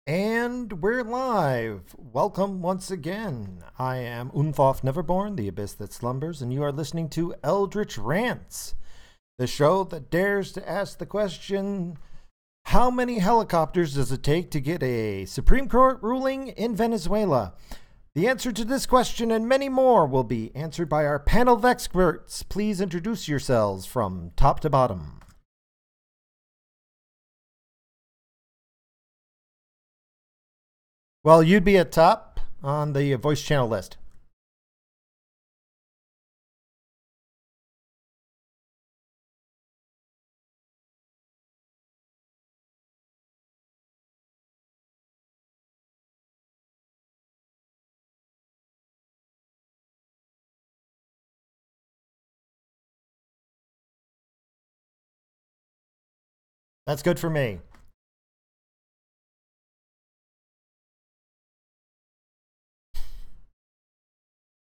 And we're live. Welcome once again. I am Unthoff Neverborn, the abyss that slumbers, and you are listening to Eldritch Rants, the show that dares to ask the question, how many helicopters does it take to get a Supreme Court ruling in Venezuela? The answer to this question and many more will be answered by our panel of experts. Please introduce yourselves from top to bottom. Well, you'd be at top on the voice channel list. That's good for me.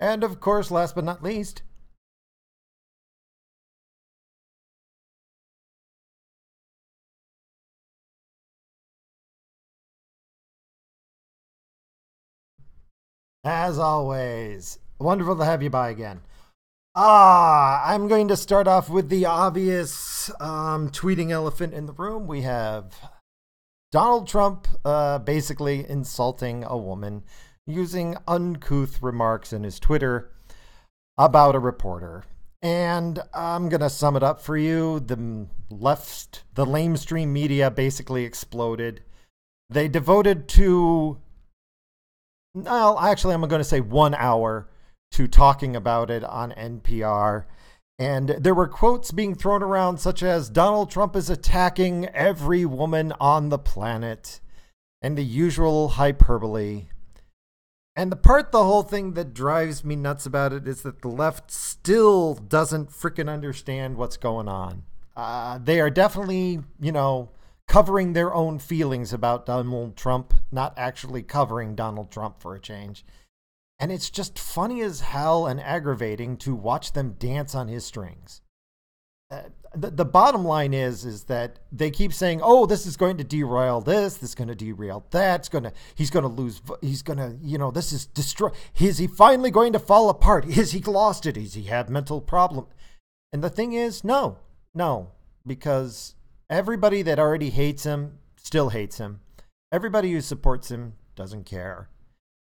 And of course, last but not least, as always, wonderful to have you by again. I'm going to start off with the obvious tweeting elephant in the room. We have Donald Trump basically insulting a woman using uncouth remarks in his Twitter about a reporter. And I'm going to sum it up for you. The lamestream media basically exploded. They devoted I'm going to say 1 hour to talking about it on NPR. And there were quotes being thrown around such as Donald Trump is attacking every woman on the planet and the usual hyperbole. And the whole thing that drives me nuts about it is that the left still doesn't freaking understand what's going on. They are definitely, covering their own feelings about Donald Trump, not actually covering Donald Trump for a change. And it's just funny as hell and aggravating to watch them dance on his strings. The bottom line is that they keep saying, "Oh, this is going to derail this is going to derail that. He's going to lose. He's going to, this is destroy. Is he finally going to fall apart? Is he lost it? Is he have mental problem?" And the thing is, no, because everybody that already hates him still hates him. Everybody who supports him doesn't care.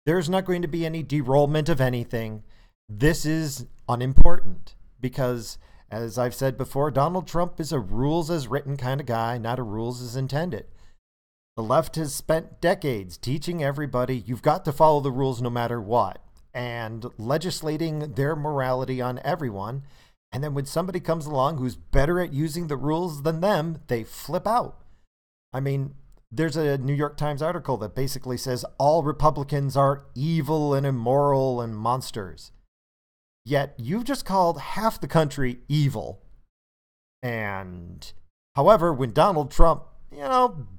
There's not going to be any derailment of anything. This is unimportant because, as I've said before, Donald Trump is a rules as written kind of guy, not a rules as intended. The left has spent decades teaching everybody you've got to follow the rules no matter what, and legislating their morality on everyone. And then when somebody comes along who's better at using the rules than them, they flip out. I mean, there's a New York Times article that basically says all Republicans are evil and immoral and monsters. Yet you've just called half the country evil. And however, when Donald Trump,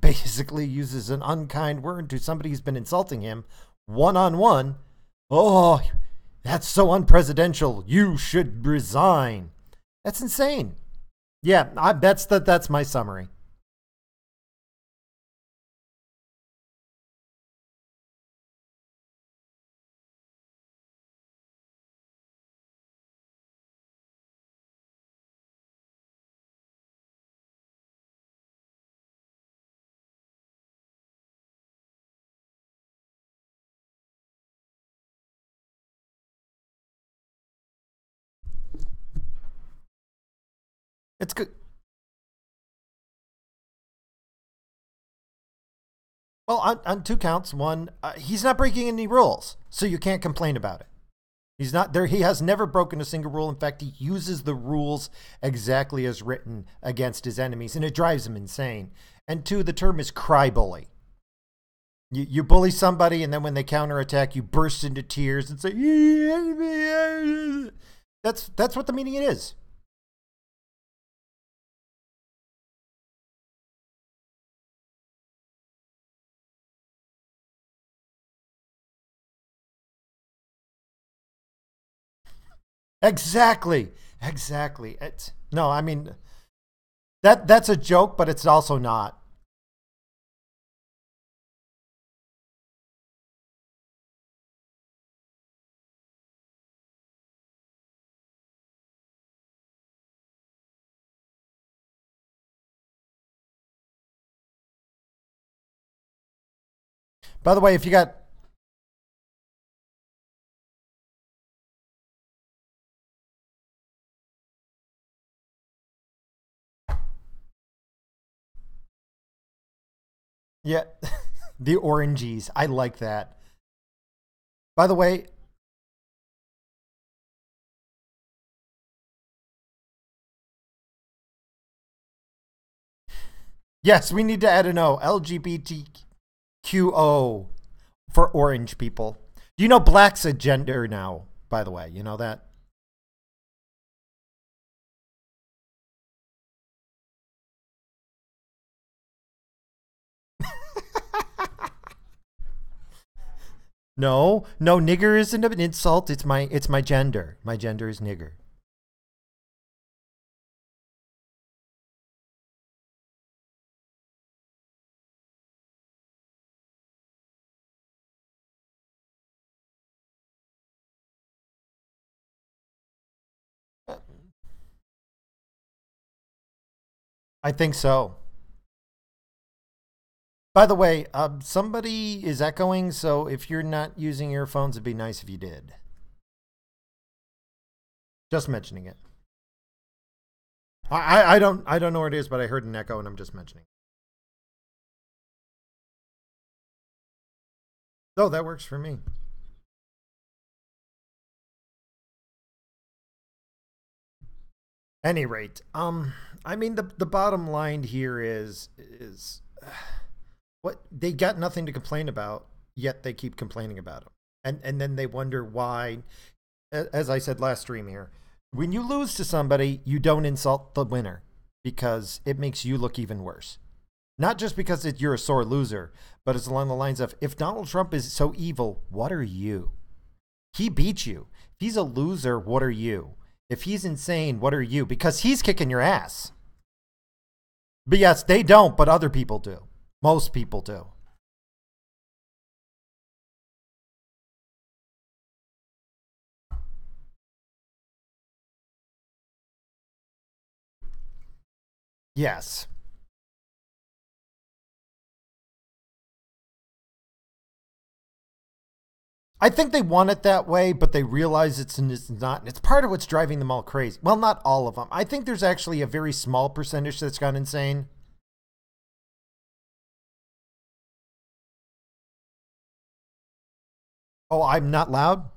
basically uses an unkind word to somebody who's been insulting him one-on-one, "Oh, that's so unpresidential. You should resign." That's insane. Yeah, that's my summary. It's good. Well, on two counts. One, he's not breaking any rules, so you can't complain about it. He's not there. He has never broken a single rule. In fact, he uses the rules exactly as written against his enemies, and it drives him insane. And two, the term is cry bully. You bully somebody, and then when they counterattack, you burst into tears and say, that's what the meaning is. Exactly. Exactly. It's no, I mean that's a joke, but it's also not. By the way, if you got yeah, the oranges, I like that. By the way, yes, we need to add an O, LGBTQO for orange people. You know, black's a gender now. By the way, you know that. No, no, nigger isn't an insult. It's my gender. My gender is nigger. I think so. By the way, somebody is echoing, so if you're not using earphones, it'd be nice if you did. Just mentioning it. I don't know what it is, but I heard an echo, and I'm just mentioning. Oh, that works for me. Any rate, I mean the bottom line here is what they got nothing to complain about, yet they keep complaining about them, and then they wonder why. As I said last stream here, when you lose to somebody, you don't insult the winner because it makes you look even worse. Not just because you're a sore loser, but it's along the lines of if Donald Trump is so evil, what are you? He beat you. If he's a loser, what are you? If he's insane, what are you? Because he's kicking your ass. But yes, they don't, but other people do. Most people do. Yes. I think they want it that way, but they realize it's not. And it's part of what's driving them all crazy. Well, not all of them. I think there's actually a very small percentage that's gone insane. Oh, I'm not loud?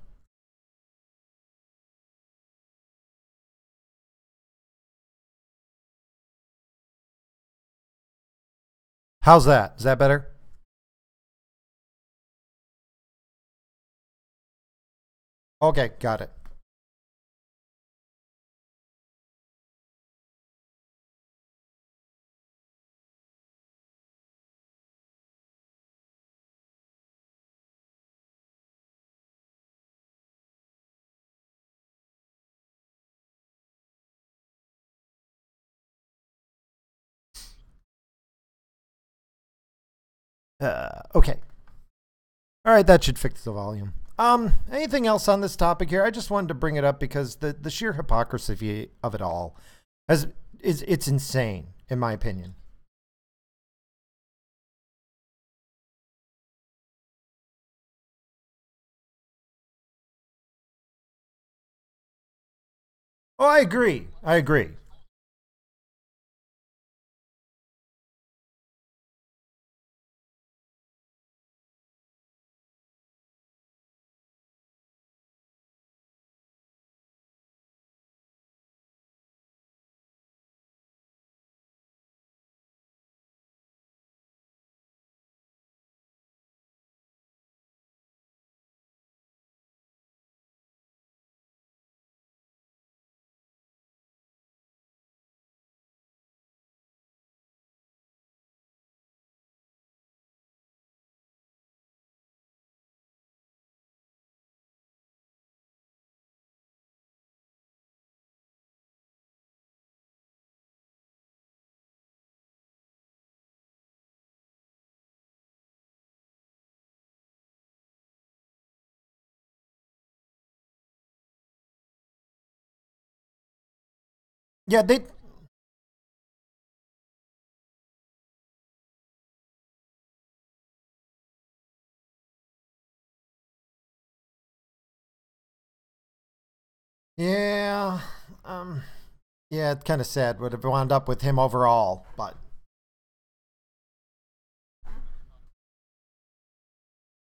How's that? Is that better? Okay, got it. Okay. All right, that should fix the volume. Anything else on this topic here? I just wanted to bring it up because the sheer hypocrisy of it all has is it's insane in my opinion. Oh, I agree. I agree. Yeah, they Yeah, um, yeah, it's kind of sad. Would have wound up with him overall, but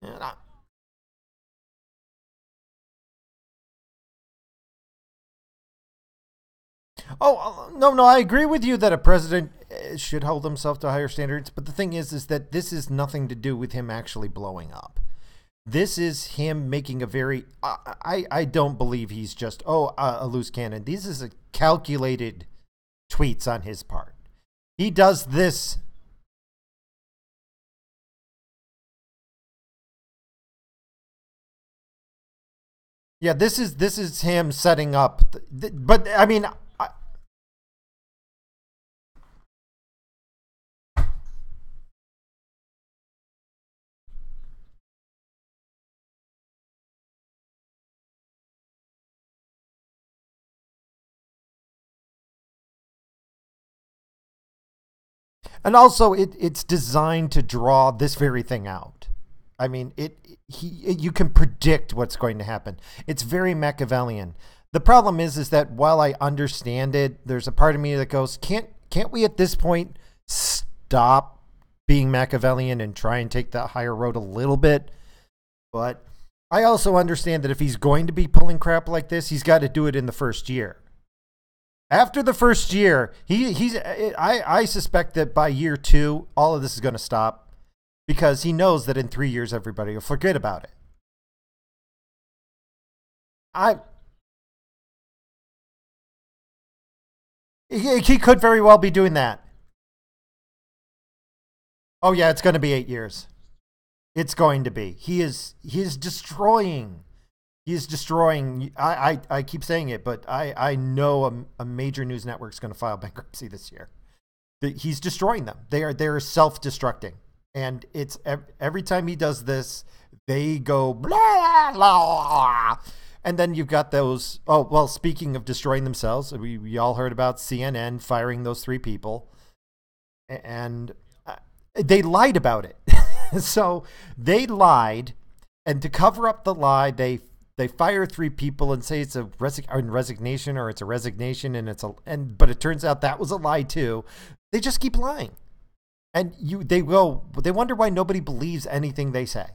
yeah, oh no, no, I agree with you that a president should hold himself to higher standards. But the thing is that this is nothing to do with him actually blowing up. This is him making a very. I don't believe he's just a loose cannon. This is a calculated tweets on his part. He does this. Yeah, this is him setting up. But I mean, and also it's designed to draw this very thing out. I mean, you can predict what's going to happen. It's very Machiavellian. The problem is that while I understand it, there's a part of me that goes, can't we at this point stop being Machiavellian and try and take the higher road a little bit? But I also understand that if he's going to be pulling crap like this, he's got to do it in the first year. After the first year, I suspect that by year 2, all of this is going to stop because he knows that in 3 years everybody will forget about it. I he could very well be doing that. Oh yeah, it's going to be 8 years. It's going to be. He is destroying. He is destroying. I keep saying it, but I know a major news network is going to file bankruptcy this year. He's destroying them. They're self-destructing, and it's every time he does this, they go blah blah. And then you've got those. Oh well, speaking of destroying themselves, we all heard about CNN firing those 3 people, and they lied about it. So they lied, and to cover up the lie, they fire 3 people and say it's a resignation or it's a resignation, but it turns out that was a lie too. They just keep lying, and they wonder why nobody believes anything they say.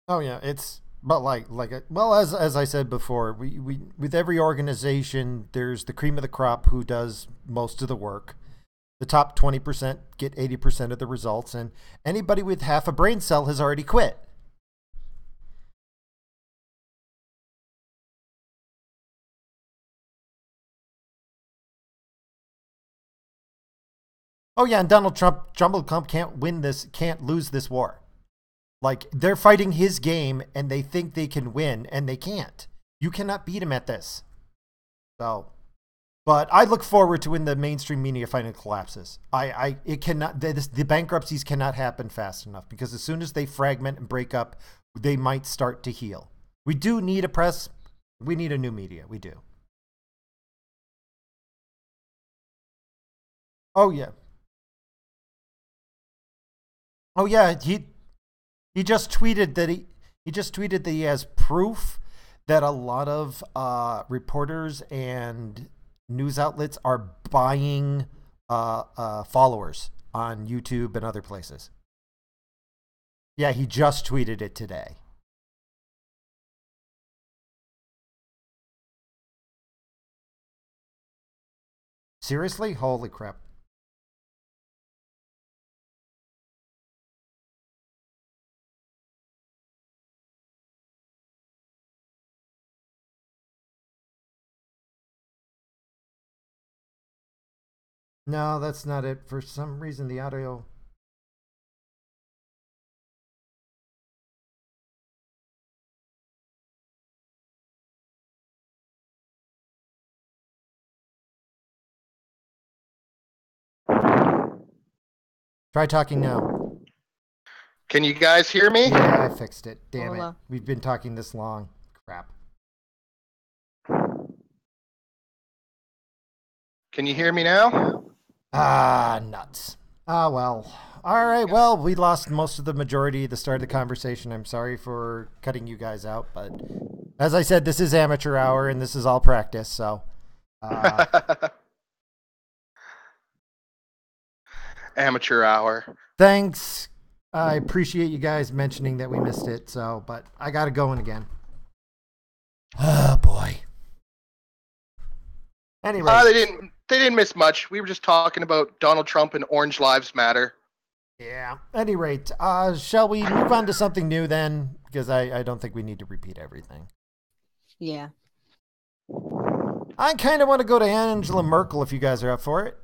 Oh yeah, it's but well as I said before, we with every organization, there's the cream of the crop who does most of the work. The top 20% get 80% of the results, and anybody with half a brain cell has already quit. Oh yeah, and Trump can't lose this war. Like they're fighting his game and they think they can win and they can't. You cannot beat him at this. So, but I look forward to when the mainstream media finally collapses. It cannot. The bankruptcies cannot happen fast enough because as soon as they fragment and break up, they might start to heal. We do need a press. We need a new media. We do. Oh yeah. Oh yeah. He just tweeted that he just tweeted that he has proof that a lot of reporters and news outlets are buying followers on YouTube and other places. Yeah, he just tweeted it today. Seriously? Holy crap. No, that's not it. For some reason, the audio. Try talking now. Can you guys hear me? Yeah, I fixed it. Damn Hello. it. We've been talking this long. Crap. Can you hear me now? Ah, nuts. Ah, well. All right, well, we lost most of the majority at the start of the conversation. I'm sorry for cutting you guys out, but as I said, this is amateur hour and this is all practice, so. Amateur hour. Thanks. I appreciate you guys mentioning that we missed it, so, but I got it going again. Oh, boy. Anyway. They didn't miss much. We were just talking about Donald Trump and Orange Lives Matter. Yeah. At any rate, shall we move on to something new then? Because I don't think we need to repeat everything. Yeah. I kind of want to go to Angela Merkel if you guys are up for it.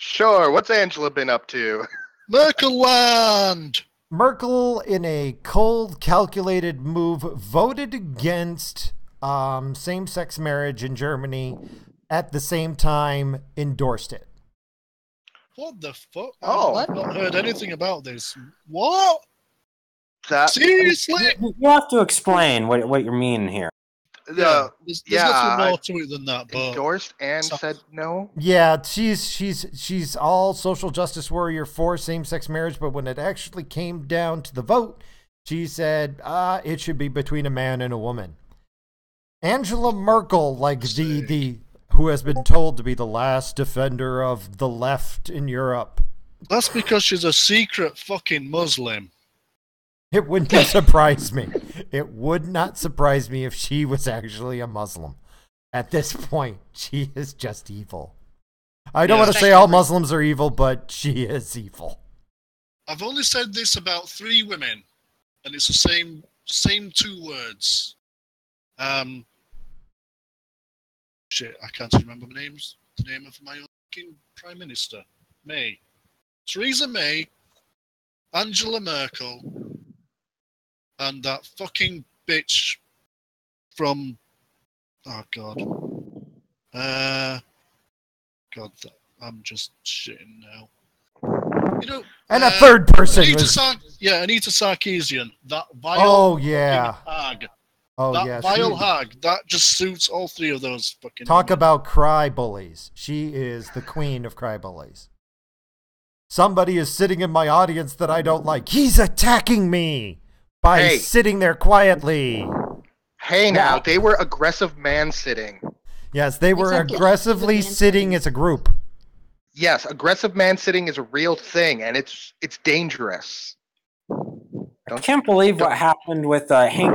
Sure. What's Angela been up to? Merkelland! Merkel, in a cold, calculated move, voted against same-sex marriage in Germany, at the same time endorsed it. What the fuck? Oh. I've not heard anything about this. What? That Seriously? You have to explain what you're meaning here. There's nothing more to it than that, but endorsed and said no. Yeah, she's all social justice warrior for same-sex marriage, but when it actually came down to the vote, she said it should be between a man and a woman. Angela Merkel, like the who has been told to be the last defender of the left in Europe. that's because she's a secret fucking Muslim. It wouldn't surprise me. It would not surprise me if she was actually a Muslim. At this point, she is just evil. I don't want to say all Muslims are evil, but she is evil. I've only said this about 3 women, and it's the same 2 words. Shit, I can't remember the name of my fucking Prime Minister. May. Theresa May, Angela Merkel, and that fucking bitch from... Oh, God. I'm just shitting now. You know... And a third person Anita was... Anita Sarkeesian. That vile Oh, yeah. hag. Oh, That yeah. vile hag. That just suits all 3 of those fucking... Talk women. about cry bullies. She is the queen of cry bullies. Somebody is sitting in my audience that I don't like. He's attacking me by sitting there quietly. Hey, now, they were aggressive man-sitting. Yes, they were aggressively sitting as a group. Yes, aggressive man-sitting is a real thing, and it's dangerous. I can't believe what happened with Hank,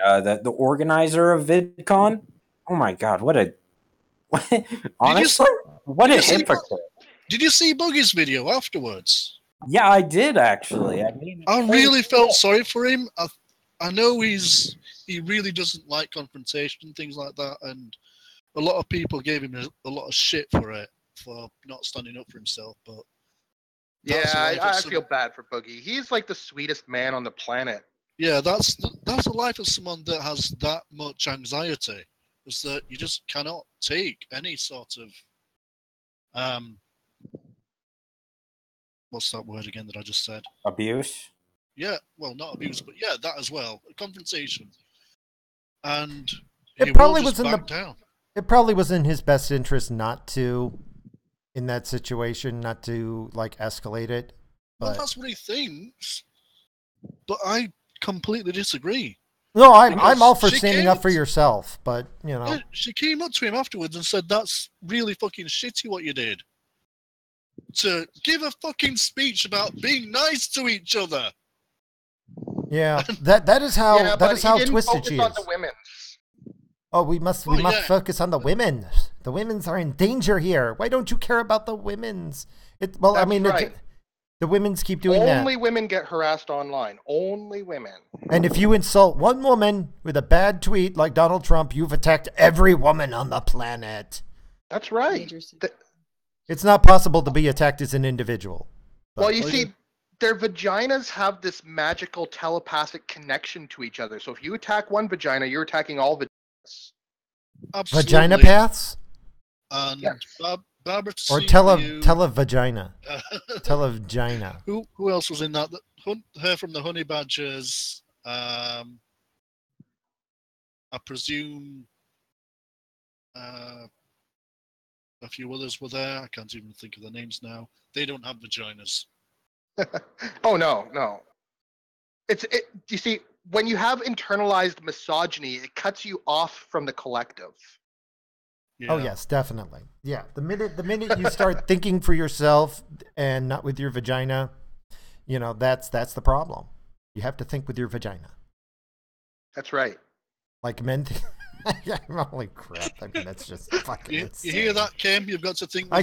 the organizer of VidCon. Oh my God, what a hypocrite! Did you see Boogie's video afterwards? Yeah, I did actually. I mean, I really felt sorry for him. I know he really doesn't like confrontation and things like that, and a lot of people gave him a lot of shit for it, for not standing up for himself. But yeah, I feel bad for Boogie. He's like the sweetest man on the planet. Yeah, that's the life of someone that has that much anxiety. Is that you just cannot take any sort of what's that word again that I just said? Abuse? Yeah, well, not abuse, but yeah, that as well. Confrontation. And It probably was in his best interest not to, in that situation, not to like escalate it. Well, that's what he thinks, but I completely disagree. No, I'm all for standing up for yourself, but you know. Yeah, she came up to him afterwards and said, "That's really fucking shitty what you did." To give a fucking speech about being nice to each other. Yeah, that is how twisted she is. On the women's. Oh, we must focus on the women. The women's are in danger here. Why don't you care about the women's? The women's keep doing that. Only women get harassed online. Only women. And if you insult one woman with a bad tweet like Donald Trump, you've attacked every woman on the planet. That's right. It's not possible to be attacked as an individual. Well, you see, their vaginas have this magical telepathic connection to each other. So if you attack one vagina, you're attacking all vaginas. Absolutely. Vagina paths? And Barbara to Or see you. televagina. Televagina. Who else was in that? Her from the Honey Badgers. I presume a few others were there. I can't even think of the names now. They don't have vaginas. Oh no. You see, when you have internalized misogyny, it cuts you off from the collective. Yeah. Oh yes, definitely. Yeah, the minute you start thinking for yourself and not with your vagina, that's the problem. You have to think with your vagina. That's right. Like men. Holy crap! I mean, that's just fucking You insane. hear that, Kim? You've got to think. I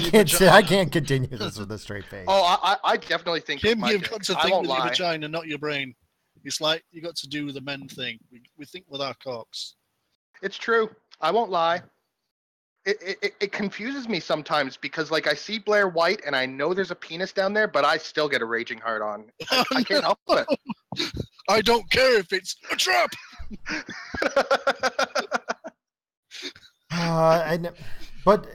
can't continue this with a straight face. Oh, I definitely think. Kim, with you've my got dick. to I think won't with your lie. vagina, not your brain. It's like you got to do the men thing. We think with our cocks. It's true. I won't lie. It confuses me sometimes because, like, I see Blair White and I know there's a penis down there, but I still get a raging hard on. I can't help it. I don't care if it's a trap. But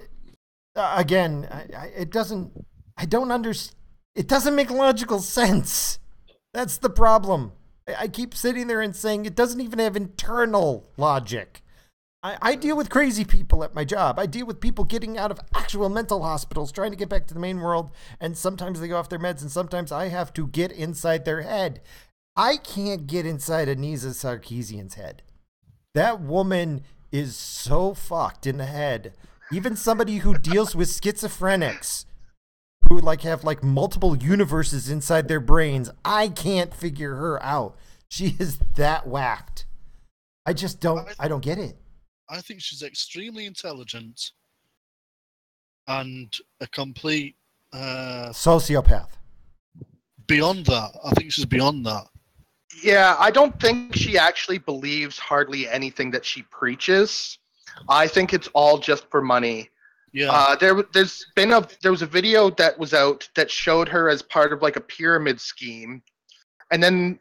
again, it doesn't. I don't understand. It doesn't make logical sense. That's the problem. I keep sitting there and saying it doesn't even have internal logic. I deal with crazy people at my job. I deal with people getting out of actual mental hospitals, trying to get back to the main world, and sometimes they go off their meds, and sometimes I have to get inside their head. I can't get inside Anisa Sarkeesian's head. That woman is so fucked in the head. Even somebody who deals with schizophrenics, who have multiple universes inside their brains, I can't figure her out. She is that whacked. I don't get it. I think she's extremely intelligent and a complete sociopath. Beyond that, I think she's beyond that. Yeah, I don't think she actually believes hardly anything that she preaches. I think it's all just for money. Yeah. There was a video that was out that showed her as part of like a pyramid scheme, and then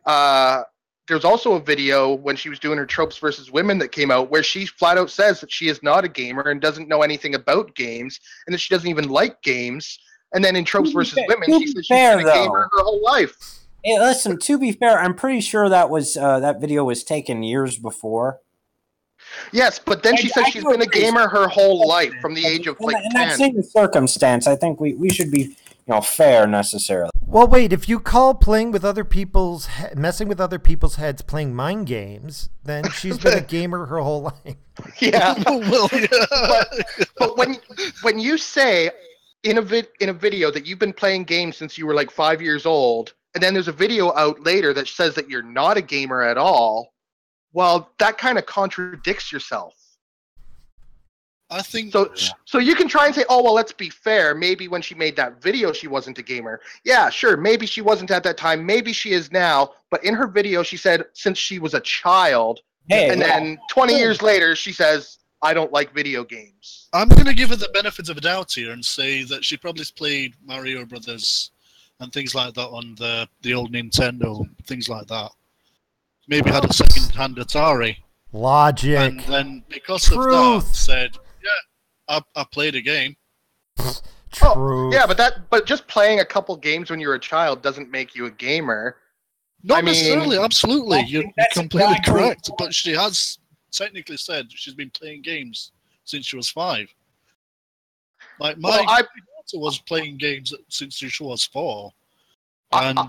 there's also a video when she was doing her Tropes versus Women that came out where she flat out says that she is not a gamer and doesn't know anything about games and that she doesn't even like games. And then in Tropes versus Women, she says she's been a gamer her whole life. Hey, listen, to be fair, I'm pretty sure that was that video was taken years before. Yes, but then she says she's been a gamer her whole life from the age of like 10. In that same circumstance, I think we should be fair necessarily. Well, wait, if you call playing with other people's messing with other people's heads playing mind games, then she's been a gamer her whole life. Yeah. Well, yeah. But when you say in a video that you've been playing games since you were like 5 years old, and then there's a video out later that says that you're not a gamer at all, well, that kind of contradicts yourself. I think so. You can try and say, "Oh, well, let's be fair. Maybe when she made that video, she wasn't a gamer." Yeah, sure. Maybe she wasn't at that time. Maybe she is now. But in her video, she said since she was a child, then 20 years later, she says, "I don't like video games." I'm going to give her the benefit of a doubt here and say that she probably played Mario Brothers and things like that on the old Nintendo, things like that. Maybe had a second-hand Atari. Logic. And then because of that, said, "Yeah, I played a game." Truth. Oh, yeah, but just playing a couple games when you're a child doesn't make you a gamer. Not necessarily. Absolutely, you're completely correct. But she has technically said she's been playing games since she was 5. Like my daughter was playing games since she was 4, and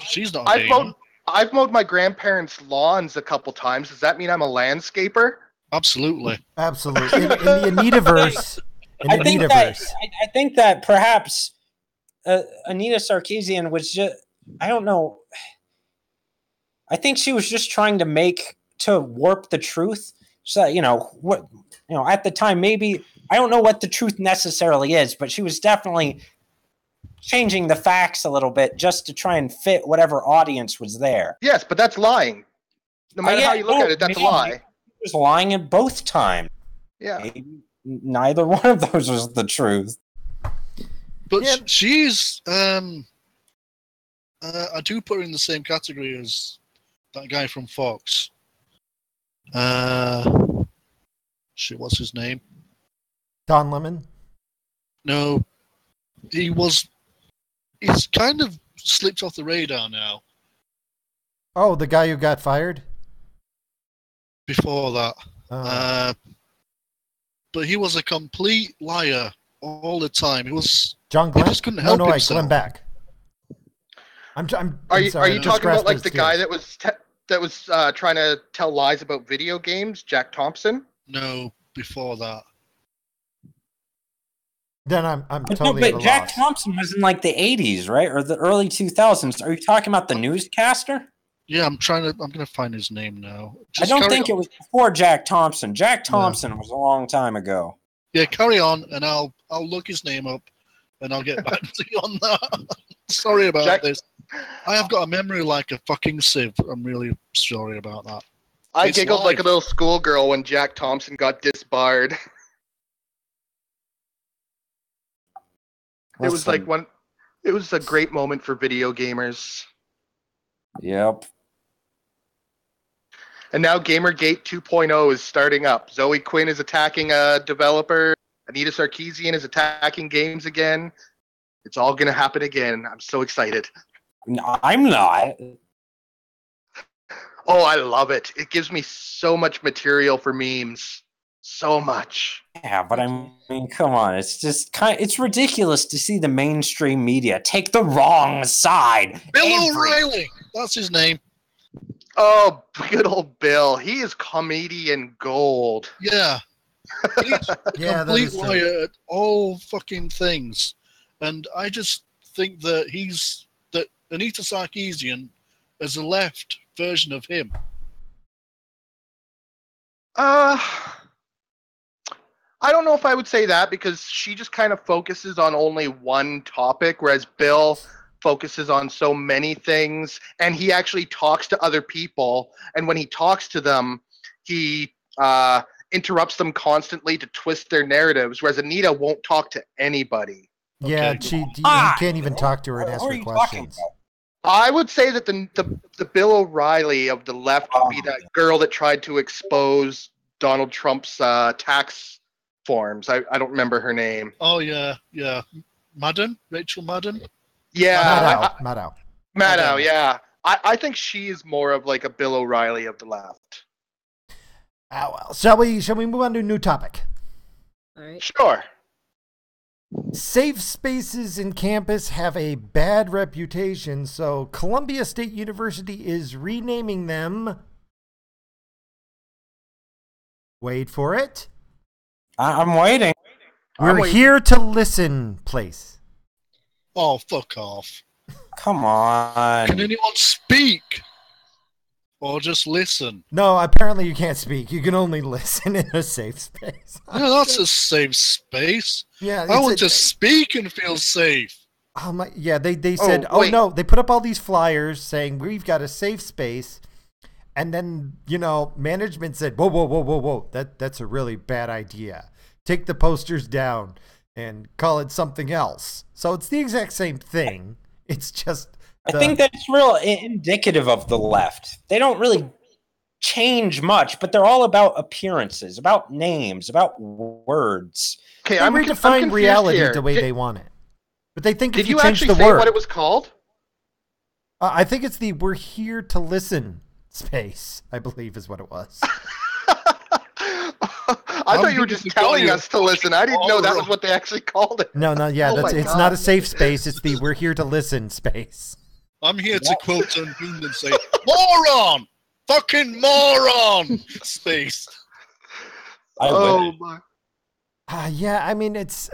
she's not a gamer. I've mowed my grandparents' lawns a couple times. Does that mean I'm a landscaper? Absolutely. Absolutely. In the Anitaverse. I think that perhaps Anita Sarkeesian was just, I don't know. I think she was just trying to warp the truth. So, at the time, maybe, I don't know what the truth necessarily is, but she was definitely changing the facts a little bit just to try and fit whatever audience was there. Yes, but that's lying. No matter how you look at it, that's a lie. She was lying at both times. Yeah. Maybe neither one of those was the truth. But she's, I do put her in the same category as that guy from Fox. What's his name? Don Lemon? No, He's kind of slipped off the radar now. Oh, the guy who got fired? Before that. But he was a complete liar all the time. He was John Glenn? He just couldn't help himself. Glenn Beck. Are you talking about like the guy that was trying to tell lies about video games, Jack Thompson? No, before that. Then I'm totally at a Jack loss. Thompson was in like the 80s, right? Or the early 2000s. Are you talking about the newscaster? Yeah, I'm gonna find his name now. I don't think it was before Jack Thompson. Jack Thompson was a long time ago. Yeah, carry on, and I'll look his name up, and I'll get back to you on that. Sorry about this. I have got a memory like a fucking sieve. I'm really sorry about that. I giggled like a little schoolgirl when Jack Thompson got disbarred. It was a great moment for video gamers. Yep. And now Gamergate 2.0 is starting up. Zoe Quinn is attacking a developer. Anita Sarkeesian is attacking games again. It's all going to happen again. I'm so excited. No, I'm not. Oh, I love it. It gives me so much material for memes. So much. Yeah, but I mean, come on. It's just it's ridiculous to see the mainstream media take the wrong side. Bill O'Reilly. That's his name. Oh, good old Bill. He is comedian gold. Yeah. He's a complete liar at all fucking things. And I just think that that Anita Sarkeesian is a left version of him. I don't know if I would say that, because she just kind of focuses on only one topic, whereas Bill focuses on so many things, and he actually talks to other people, and when he talks to them, he interrupts them constantly to twist their narratives, whereas Anita won't talk to anybody. Yeah, you can't even talk to her and ask her questions. I would say that the Bill O'Reilly of the left would be that girl that tried to expose Donald Trump's tax forms. I don't remember her name. Oh, yeah. Madden? Rachel Madden? Yeah. Maddow, yeah. I think she is more of like a Bill O'Reilly of the left. Well, shall we move on to a new topic? All right. Sure. Safe spaces in campus have a bad reputation, so Columbia State University is renaming them. Wait for it. I'm waiting. We're here to listen place. Oh, fuck off. Come on. Can anyone speak? Or just listen? No, apparently you can't speak. You can only listen in a safe space. No, that's a safe space. Yeah, I want to speak and feel safe. Oh my! Yeah, they said, no, they put up all these flyers saying we've got a safe space, and then management said, whoa, that's a really bad idea. Take the posters down and call it something else. So it's the exact same thing. It's just. I think that's real indicative of the left. They don't really change much, but they're all about appearances, about names, about words. Okay, they redefine reality the way they want it. But they think if you change the word. Did you actually say what it was called? I think it's the "We're Here to Listen" space, I believe is what it was. I thought you were just telling us to listen. I didn't know that was what they actually called it. No, it's not a safe space. It's the "We're Here to Listen" space. I'm here to quote Unboon and say, moron! Fucking moron! Space. Oh, my. Yeah, I mean, it's...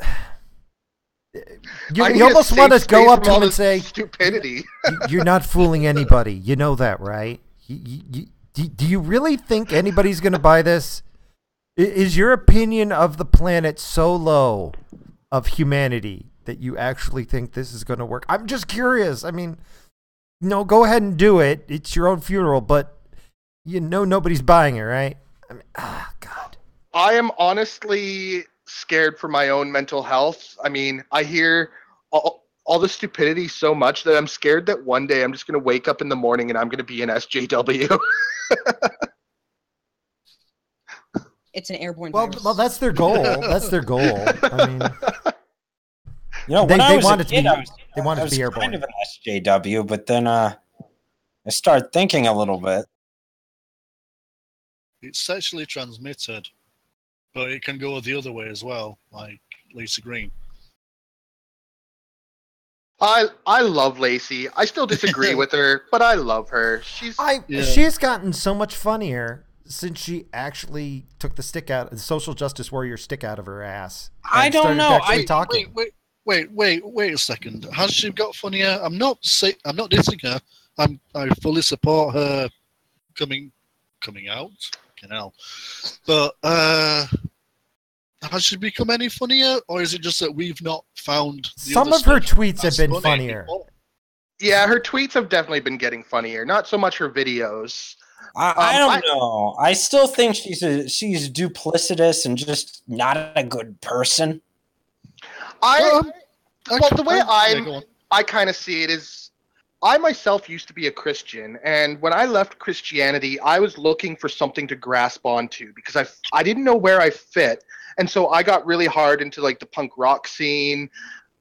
You almost want to go up to him and say... Stupidity. You're not fooling anybody. You know that, right? Do you really think anybody's going to buy this? Is your opinion of the planet so low of humanity that you actually think this is going to work? I'm just curious. I mean... No, go ahead and do it. It's your own funeral, but nobody's buying it, right? I mean, God. I am honestly scared for my own mental health. I mean, I hear all the stupidity so much that I'm scared that one day I'm just going to wake up in the morning and I'm going to be an SJW. It's an airborne virus. Well, that's their goal. That's their goal. I mean... You know, when I was a kid, they wanted I to was be airborne. kind of an SJW, but then I started thinking a little bit. It's sexually transmitted, but it can go the other way as well, like Lisa Green. I love Lacey. I still disagree with her, but I love her. She's gotten so much funnier since she actually took the social justice warrior stick out of her ass. I don't know. Wait a second. Has she got funnier? I'm not dissing her. I fully support her coming out. But has she become any funnier, or is it just that we've not found some of her tweets have been funnier? Yeah, her tweets have definitely been getting funnier. Not so much her videos. I don't know. I still think she's duplicitous and just not a good person. The way I kind of see it is, I myself used to be a Christian, and when I left Christianity, I was looking for something to grasp onto because I didn't know where I fit, and so I got really hard into like the punk rock scene.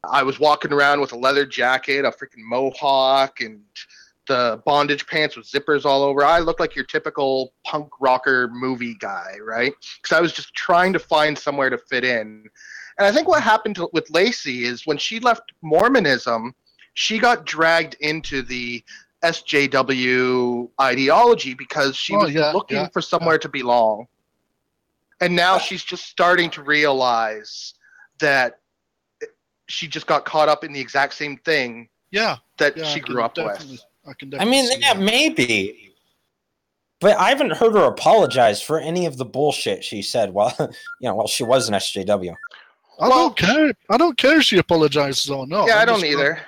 I was walking around with a leather jacket, a freaking mohawk, and the bondage pants with zippers all over. I looked like your typical punk rocker movie guy, right? Because I was just trying to find somewhere to fit in. And I think what happened with Lacey is when she left Mormonism, she got dragged into the SJW ideology because she was looking for somewhere to belong. And now she's just starting to realize that she just got caught up in the exact same thing that she grew up with. I mean, maybe. But I haven't heard her apologize for any of the bullshit she said while she was an SJW. I don't care if she apologizes or not. Yeah, I don't either.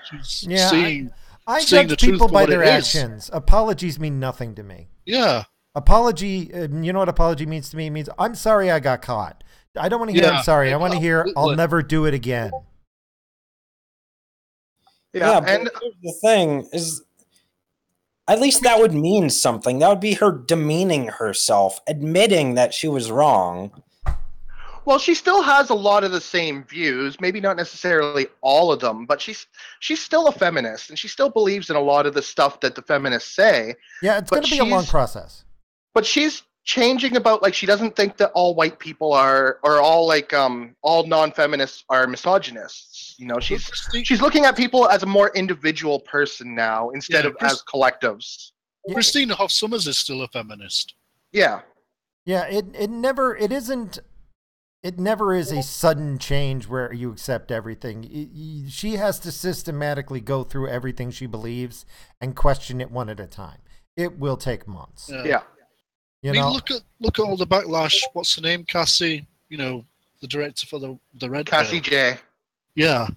I judge people by their actions. Apologies mean nothing to me. Yeah. Apology, you know what apology means to me? It means I'm sorry I got caught. I don't want to hear I'm sorry. I want to hear I'll never do it again. Yeah, but the thing is, at least that would mean something. That would be her demeaning herself, admitting that she was wrong. Well, she still has a lot of the same views, maybe not necessarily all of them, but she's still a feminist, and she still believes in a lot of the stuff that the feminists say. Yeah, it's going to be a long process. But she's changing about, like, she doesn't think that all white people are, or all all non-feminists are misogynists. You know, she's looking at people as a more individual person now instead of as collectives. Christina Hoff Sommers is still a feminist. Yeah. Yeah, it never is a sudden change where you accept everything. She has to systematically go through everything she believes and question it one at a time. It will take months. Yeah. Look at all the backlash. What's her name? Cassie, the director for the Red Cassie Pill. J. Yeah.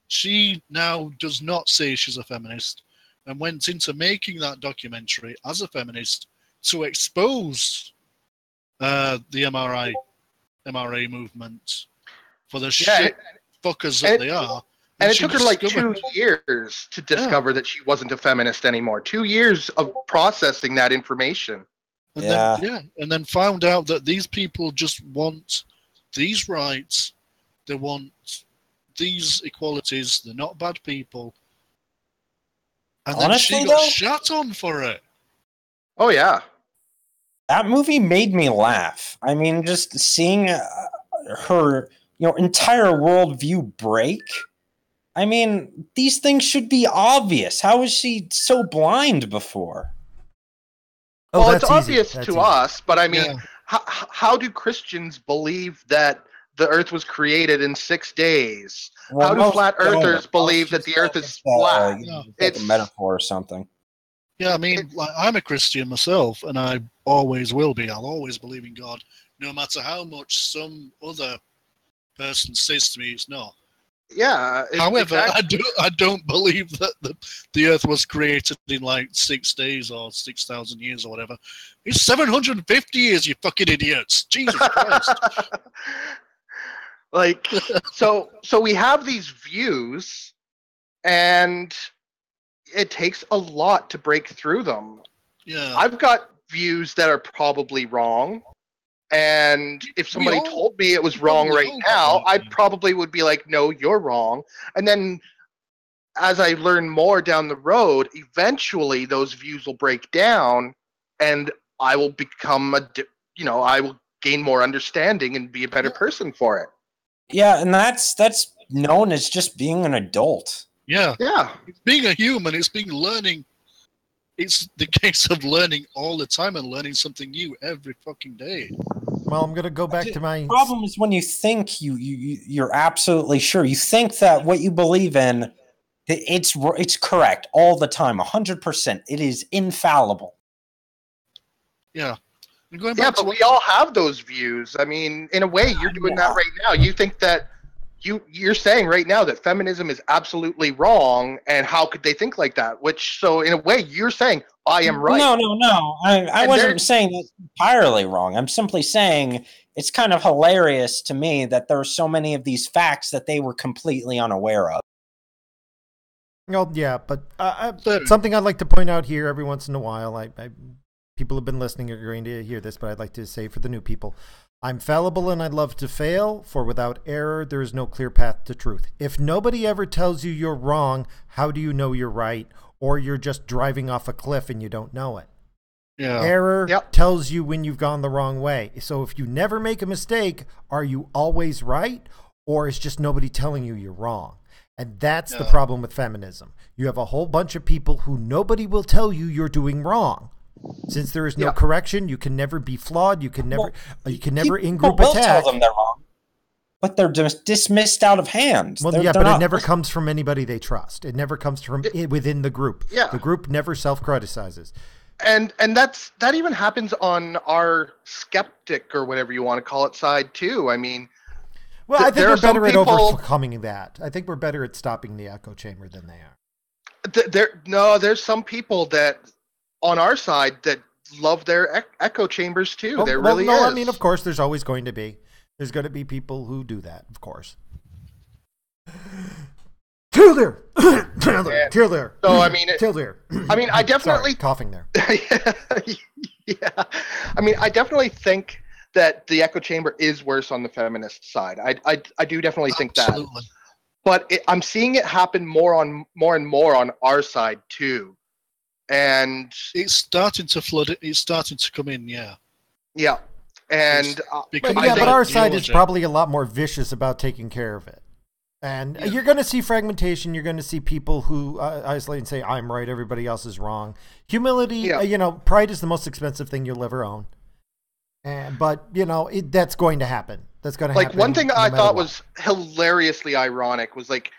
She now does not say she's a feminist and went into making that documentary as a feminist to expose the MRA movement for the shit fuckers that they are. And it took her like 2 years to discover that she wasn't a feminist anymore. 2 years of processing that information. And then found out that these people just want these rights. They want these equalities. They're not bad people. And honestly, then she got shot on for it. Oh, yeah. That movie made me laugh. I mean, just seeing her, entire worldview break. I mean, these things should be obvious. How was she so blind before? Well, it's obvious to us, but I mean, how do Christians believe that the Earth was created in 6 days? Well, how do flat earthers believe that the Earth is flat? It's like a metaphor or something. Yeah, I mean, I'm a Christian myself, and I always will be. I'll always believe in God, no matter how much some other person says to me it's not. Yeah. However, I don't believe that the Earth was created in like 6 days or 6,000 years or whatever. It's 750 years, you fucking idiots! Jesus Christ! So we have these views, and it takes a lot to break through them. Yeah. I've got views that are probably wrong, And if somebody told me it was wrong right all now, got I that. probably would be like, no, you're wrong. And then as I learn more down the road, eventually those views will break down and I will become I will gain more understanding and be a better person for it. Yeah, and that's known as just being an adult. Yeah. Yeah. It's being a human, it's being learning. It's the case of learning all the time and learning something new every fucking day. Well, I'm going to go back to my... The problem is when you think you're absolutely sure. You think that what you believe in, it's correct all the time, 100%. It is infallible. Yeah. And going Yeah, back but to we all have those views. I mean, in a way, you're doing that right now. You think that you're saying right now that feminism is absolutely wrong, and how could they think like that? Which, so in a way, you're saying I am right. No. I wasn't saying it's entirely wrong. I'm simply saying it's kind of hilarious to me that there are so many of these facts that they were completely unaware of. Oh, yeah, but something I'd like to point out here every once in a while, people have been listening are going to hear this, but I'd like to say for the new people, I'm fallible and I love to fail, for without error, there is no clear path to truth. If nobody ever tells you you're wrong, how do you know you're right? Or you're just driving off a cliff and you don't know it. Yeah. Error tells you when you've gone the wrong way. So if you never make a mistake, are you always right? Or is just nobody telling you you're wrong? And that's the problem with feminism. You have a whole bunch of people who nobody will tell you you're doing wrong. Since there is no correction, you can never be flawed. You can never in-group attack. Tell them they're wrong, but they're just dismissed out of hand. Well, but it never comes from anybody they trust. It never comes from within the group. Yeah. The group never self-criticizes. And that even happens on our skeptic or whatever you want to call it side too. I mean, well, I think we're better at overcoming that. I think we're better at stopping the echo chamber than they are. There's some people that on our side that love their echo chambers too. There really is. I mean, of course, there's always going to be. There's going to be people who do that, of course. Kill there. Kill there. So I mean, I definitely Sorry, coughing there. Yeah. I mean, I definitely think that the echo chamber is worse on the feminist side. I do definitely think that. But I'm seeing it happen more and more on our side too. And it's starting to flood. It's starting to come in, yeah. Yeah, and but our side is probably a lot more vicious about taking care of it. And you're going to see fragmentation. You're going to see people who isolate and say, "I'm right, everybody else is wrong." Humility, pride is the most expensive thing you'll ever own. But that's going to happen. That's going to happen. Like one thing I thought was hilariously ironic was like,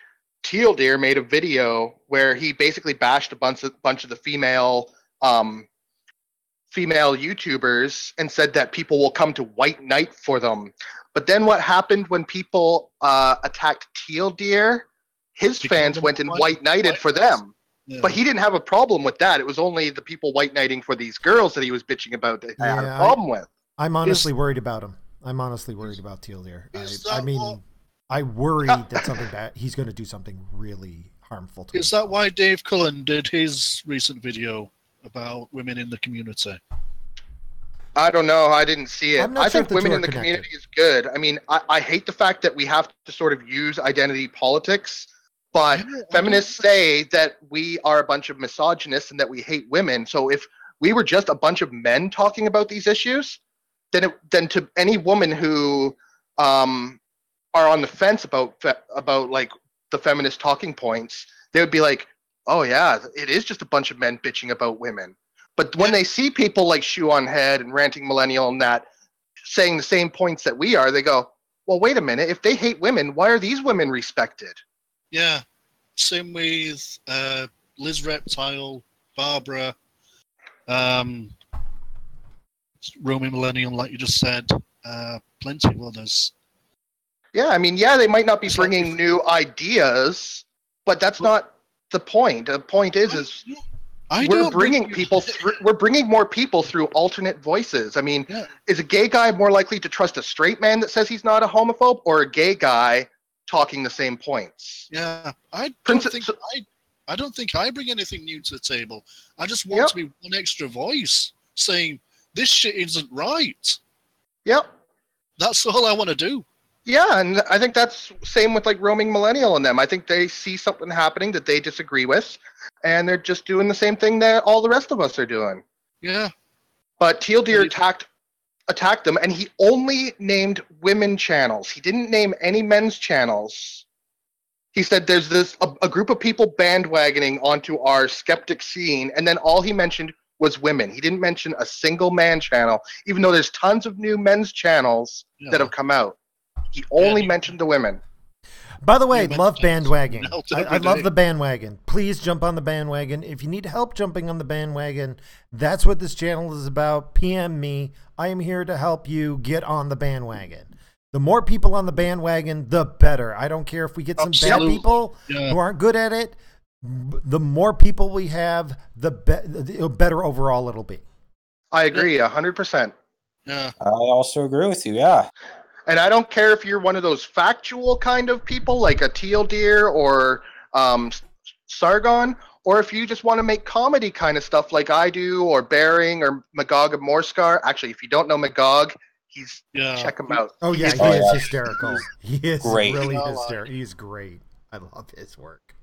Teal Deer made a video where he basically bashed a bunch of the female YouTubers and said that people will come to White Knight for them. But then what happened when people attacked Teal Deer? His fans went and White Knighted for them. Yeah. But he didn't have a problem with that. It was only the people White Knighting for these girls that he was bitching about that he had a problem with. I'm honestly worried about him. I'm honestly worried about Teal Deer. I worry that something bad. He's going to do something really harmful to. Is that why Dave Cullen did his recent video about women in the community? I don't know. I didn't see it. I think women in the community is good. I mean, I hate the fact that we have to sort of use identity politics, but feminists say that we are a bunch of misogynists and that we hate women. So if we were just a bunch of men talking about these issues, then to any woman who are on the fence about like the feminist talking points, they would be like, oh yeah, it is just a bunch of men bitching about women. But when they see people like Shoe on Head and Ranting Millennial and that saying the same points that we are, they go, well, wait a minute, if they hate women, why are these women respected? Yeah, same with Liz Reptile, Barbara, Romy Millennial, like you just said, plenty of others. Yeah, I mean, they might not be bringing new ideas, but that's not the point. The point is we're bringing people through. We're bringing more people through alternate voices. I mean, is a gay guy more likely to trust a straight man that says he's not a homophobe, or a gay guy talking the same points? Yeah, I don't think I bring anything new to the table. I just want to be one extra voice saying this shit isn't right. Yep. That's all I want to do. Yeah, and I think that's same with like Roaming Millennial and them. I think they see something happening that they disagree with, and they're just doing the same thing that all the rest of us are doing. Yeah. But Teal Deer attacked them, and he only named women channels. He didn't name any men's channels. He said there's a group of people bandwagoning onto our skeptic scene, and then all he mentioned was women. He didn't mention a single man channel, even though there's tons of new men's channels that have come out. He only mentioned the women. By the way, love bandwagon. I love the bandwagon. Please jump on the bandwagon. If you need help jumping on the bandwagon, that's what this channel is about. PM me. I am here to help you get on the bandwagon. The more people on the bandwagon, the better. I don't care if we get some bad people who aren't good at it. The more people we have, the better overall it'll be. I agree 100%. Yeah. I also agree with you, yeah. And I don't care if you're one of those factual kind of people, like a Teal Deer or Sargon, or if you just want to make comedy kind of stuff like I do, or Bering, or Magog of Morscar. Actually, if you don't know Magog, check him out. Oh, yeah, he is hysterical. He is great. Really hysterical. He's great. I love his work.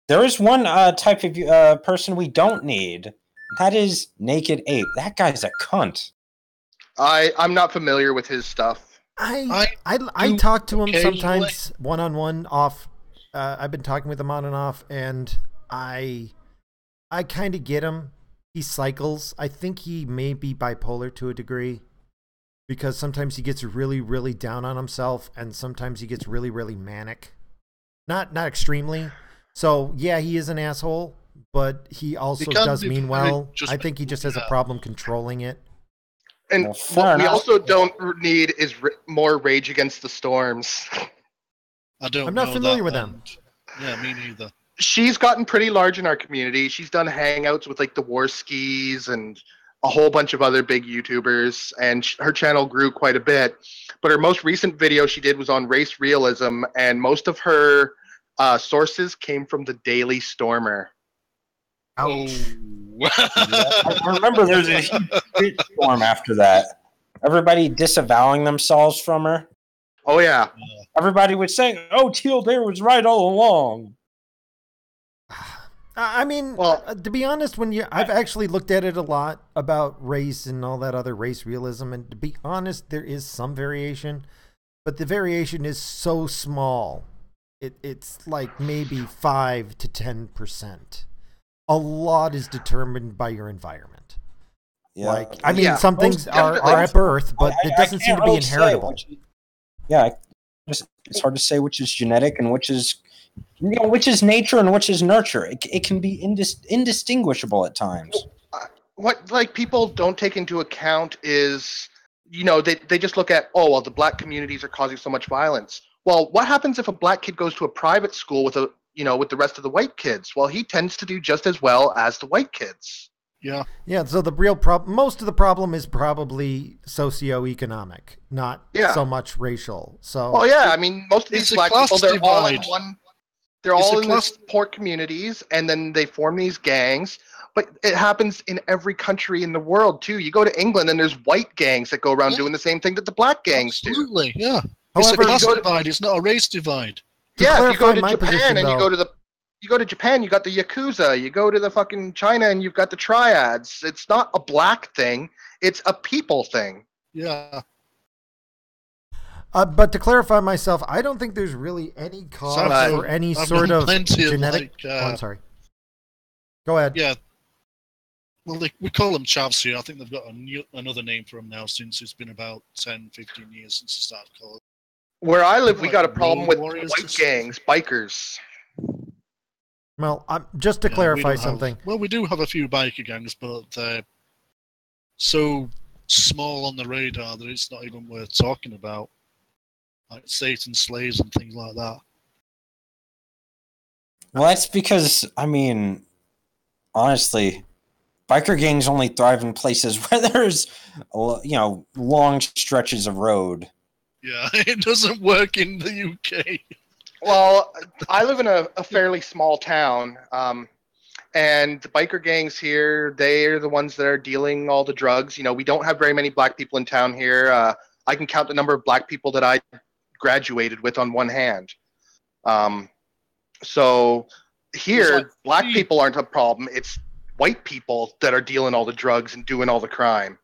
There is one type of person we don't need. That is Naked Ape. That guy's a cunt. I'm not familiar with his stuff. I talk to him sometimes one-on-one off. I've been talking with him on and off, and I kind of get him. He cycles. I think he may be bipolar to a degree, because sometimes he gets really, really down on himself, and sometimes he gets really, really manic. Not extremely. So yeah, he is an asshole, but he also does mean well. I think he just has a problem controlling it. And what we also don't need is more Rage Against the Storms. I'm not familiar with them. Yeah, me neither. She's gotten pretty large in our community. She's done hangouts with like the War Skis and a whole bunch of other big YouTubers, and her channel grew quite a bit. But her most recent video she did was on race realism, and most of her sources came from the Daily Stormer. Ouch. I remember there's a huge storm after that. Everybody disavowing themselves from her. Oh, yeah. Everybody would say, oh, Teal Deer was right all along. I mean, to be honest, I've actually looked at it a lot about race and all that other race realism, and to be honest, there is some variation, but the variation is so small. It's like maybe 5 to 10%. A lot is determined by your environment. Yeah. Some things are at birth, but it doesn't seem to be inheritable. It's hard to say which is genetic and which is nature and which is nurture. It can be indistinguishable at times. What like people don't take into account is, they just look at, the black communities are causing so much violence. Well, what happens if a black kid goes to a private school with the rest of the white kids? Well, he tends to do just as well as the white kids. Yeah. Yeah, so the real problem, most of the problem is probably socioeconomic, not so much racial. So most of these black people, they're all in one, they're all in these poor communities, and then they form these gangs. But it happens in every country in the world, too. You go to England, and there's white gangs that go around doing the same thing that the black gangs do. Absolutely, yeah. It's a class divide, it's not a race divide. Yeah, if you go to Japan and you go to Japan, you got the Yakuza. You go to the fucking China and you've got the triads. It's not a black thing. It's a people thing. Yeah. But to clarify myself, I don't think there's really any cause for any sort of genetic... I'm sorry. Go ahead. Yeah. Well, we call them chavs here. I think they've got another name for them now since it's been about 10, 15 years since they started calling. Where I live, we got a problem with white gangs, bikers. Well, just to clarify something. We do have a few biker gangs, but they're so small on the radar that it's not even worth talking about. Like Satan Slays and things like that. Well, that's because, honestly, biker gangs only thrive in places where there's, long stretches of road. Yeah, it doesn't work in the UK. Well, I live in a fairly small town, And the biker gangs here, they're the ones that are dealing all the drugs. You know, we don't have very many black people in town here. I can count the number of black people that I graduated with on one hand. So here, black people aren't a problem. It's white people that are dealing all the drugs and doing all the crime.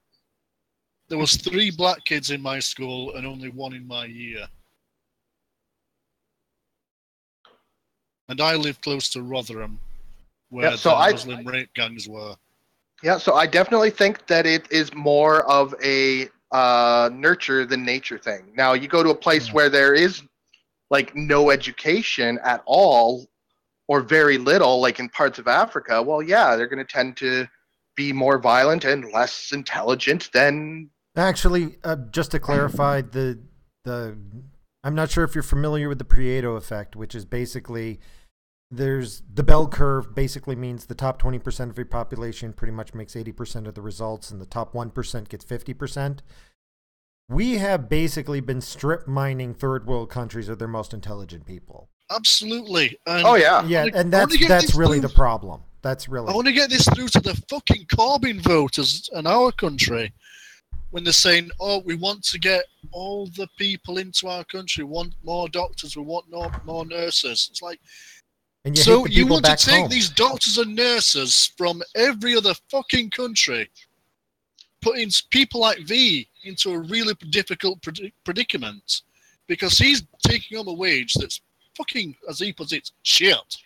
There was 3 black kids in my school and only 1 in my year. And I live close to Rotherham, where the Muslim rape gangs were. Yeah, so I definitely think that it is more of a nurture than nature thing. Now, you go to a place where there is like no education at all, or very little, like in parts of Africa. Well, yeah, they're going to tend to be more violent and less intelligent than. Actually, just to clarify, I'm not sure if you're familiar with the Pareto effect, which is basically there's the bell curve basically means the top 20% of your population pretty much makes 80% of the results, and the top 1% gets 50%. We have basically been strip mining third world countries of their most intelligent people. Absolutely. And yeah, and that's really the problem. That's really. I want to get this through to the fucking Corbyn voters in our country. When they're saying, "Oh, we want to get all the people into our country. We want more doctors. We want more nurses." It's like, so you want to take these doctors and nurses from every other fucking country, putting people like V into a really difficult predicament, because he's taking on a wage that's fucking, as he puts it, shit.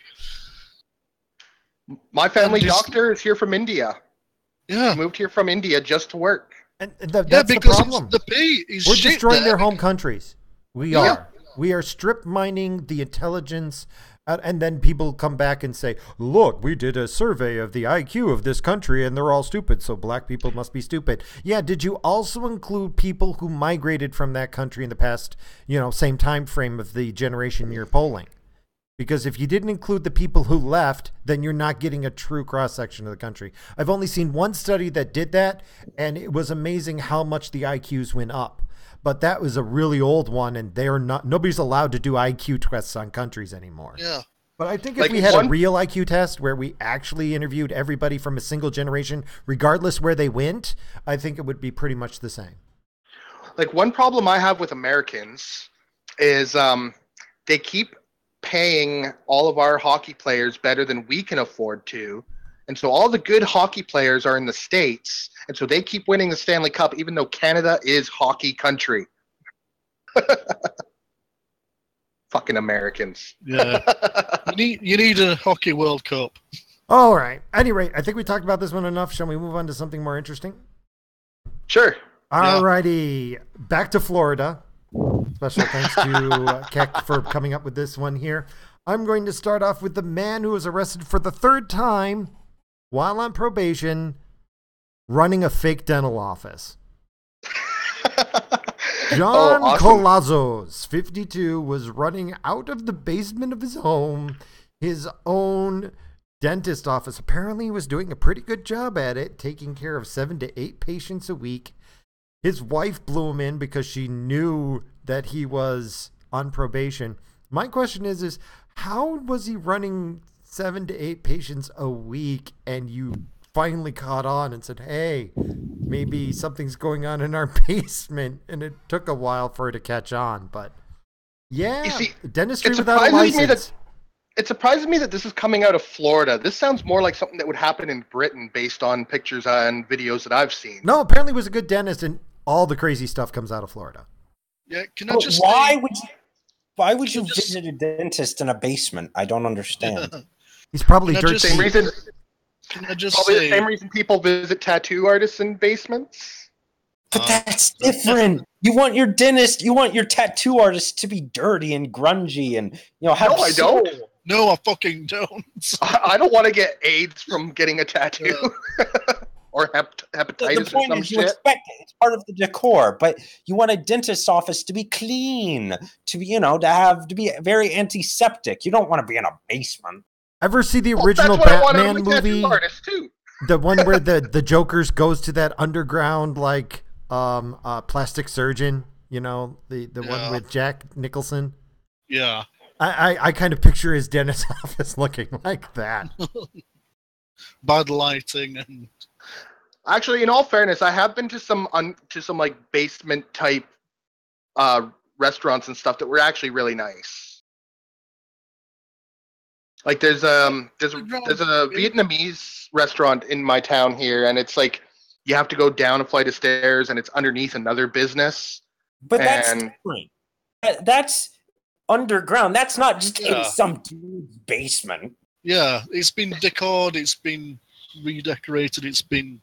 My family doctor is here from India. Yeah, he moved here from India just to work. And that's the problem. The pay is We're shit destroying there. their home countries. We are. We are strip mining the intelligence, and then people come back and say, "Look, we did a survey of the IQ of this country, and they're all stupid. So black people must be stupid." Yeah. Did you also include people who migrated from that country in the past, same time frame of the generation you're polling? Because if you didn't include the people who left, then you're not getting a true cross-section of the country. I've only seen one study that did that, and it was amazing how much the IQs went up. But that was a really old one, and nobody's allowed to do IQ tests on countries anymore. Yeah. But I think if we had a real IQ test where we actually interviewed everybody from a single generation, regardless where they went, I think it would be pretty much the same. Like, one problem I have with Americans is they keep paying all of our hockey players better than we can afford to. And so all the good hockey players are in the States. And so they keep winning the Stanley Cup, even though Canada is hockey country. Fucking Americans. Yeah. You need a hockey World Cup. All right. Anyway, I think we talked about this one enough. Shall we move on to something more interesting? Sure. All righty. Back to Florida. Special thanks to Keck for coming up with this one here. I'm going to start off with the man who was arrested for the 3rd time while on probation running a fake dental office. John Colazos, 52, was running out of the basement of his home, his own dentist office. Apparently he was doing a pretty good job at it, taking care of 7 to 8 patients a week. His wife blew him in because she knew that he was on probation. My question is how was he running 7 to 8 patients a week and you finally caught on and said, "Hey, maybe something's going on in our basement," and it took a while for her to catch on, but yeah, you see, dentistry without a license. It surprises me that this is coming out of Florida. This sounds more like something that would happen in Britain based on pictures and videos that I've seen. No, apparently he was a good dentist, and all the crazy stuff comes out of Florida. Yeah, can I just why would you visit a dentist in a basement? I don't understand. He's probably dirty. Same reason. Can I just probably say, the same reason people visit tattoo artists in basements. But that's different. You want your tattoo artist to be dirty and grungy and have. No, I don't. No, I fucking don't. I don't want to get AIDS from getting a tattoo. Or hepatitis the point or some is you shit. Expect it. It's part of the decor, but you want a dentist's office to be clean, to be, to be very antiseptic. You don't want to be in a basement. Ever see the original Batman movie? The one where the Joker's goes to that underground plastic surgeon, the one with Jack Nicholson? Yeah. I kind of picture his dentist office looking like that. bad lighting, and Actually, in all fairness, I have been to some like basement type restaurants and stuff that were actually really nice. Like there's a Vietnamese restaurant in my town here, and it's like you have to go down a flight of stairs, and it's underneath another business. But that's different. That's underground. That's not just in some dude's basement. Yeah, it's been decored, it's been redecorated, it's been...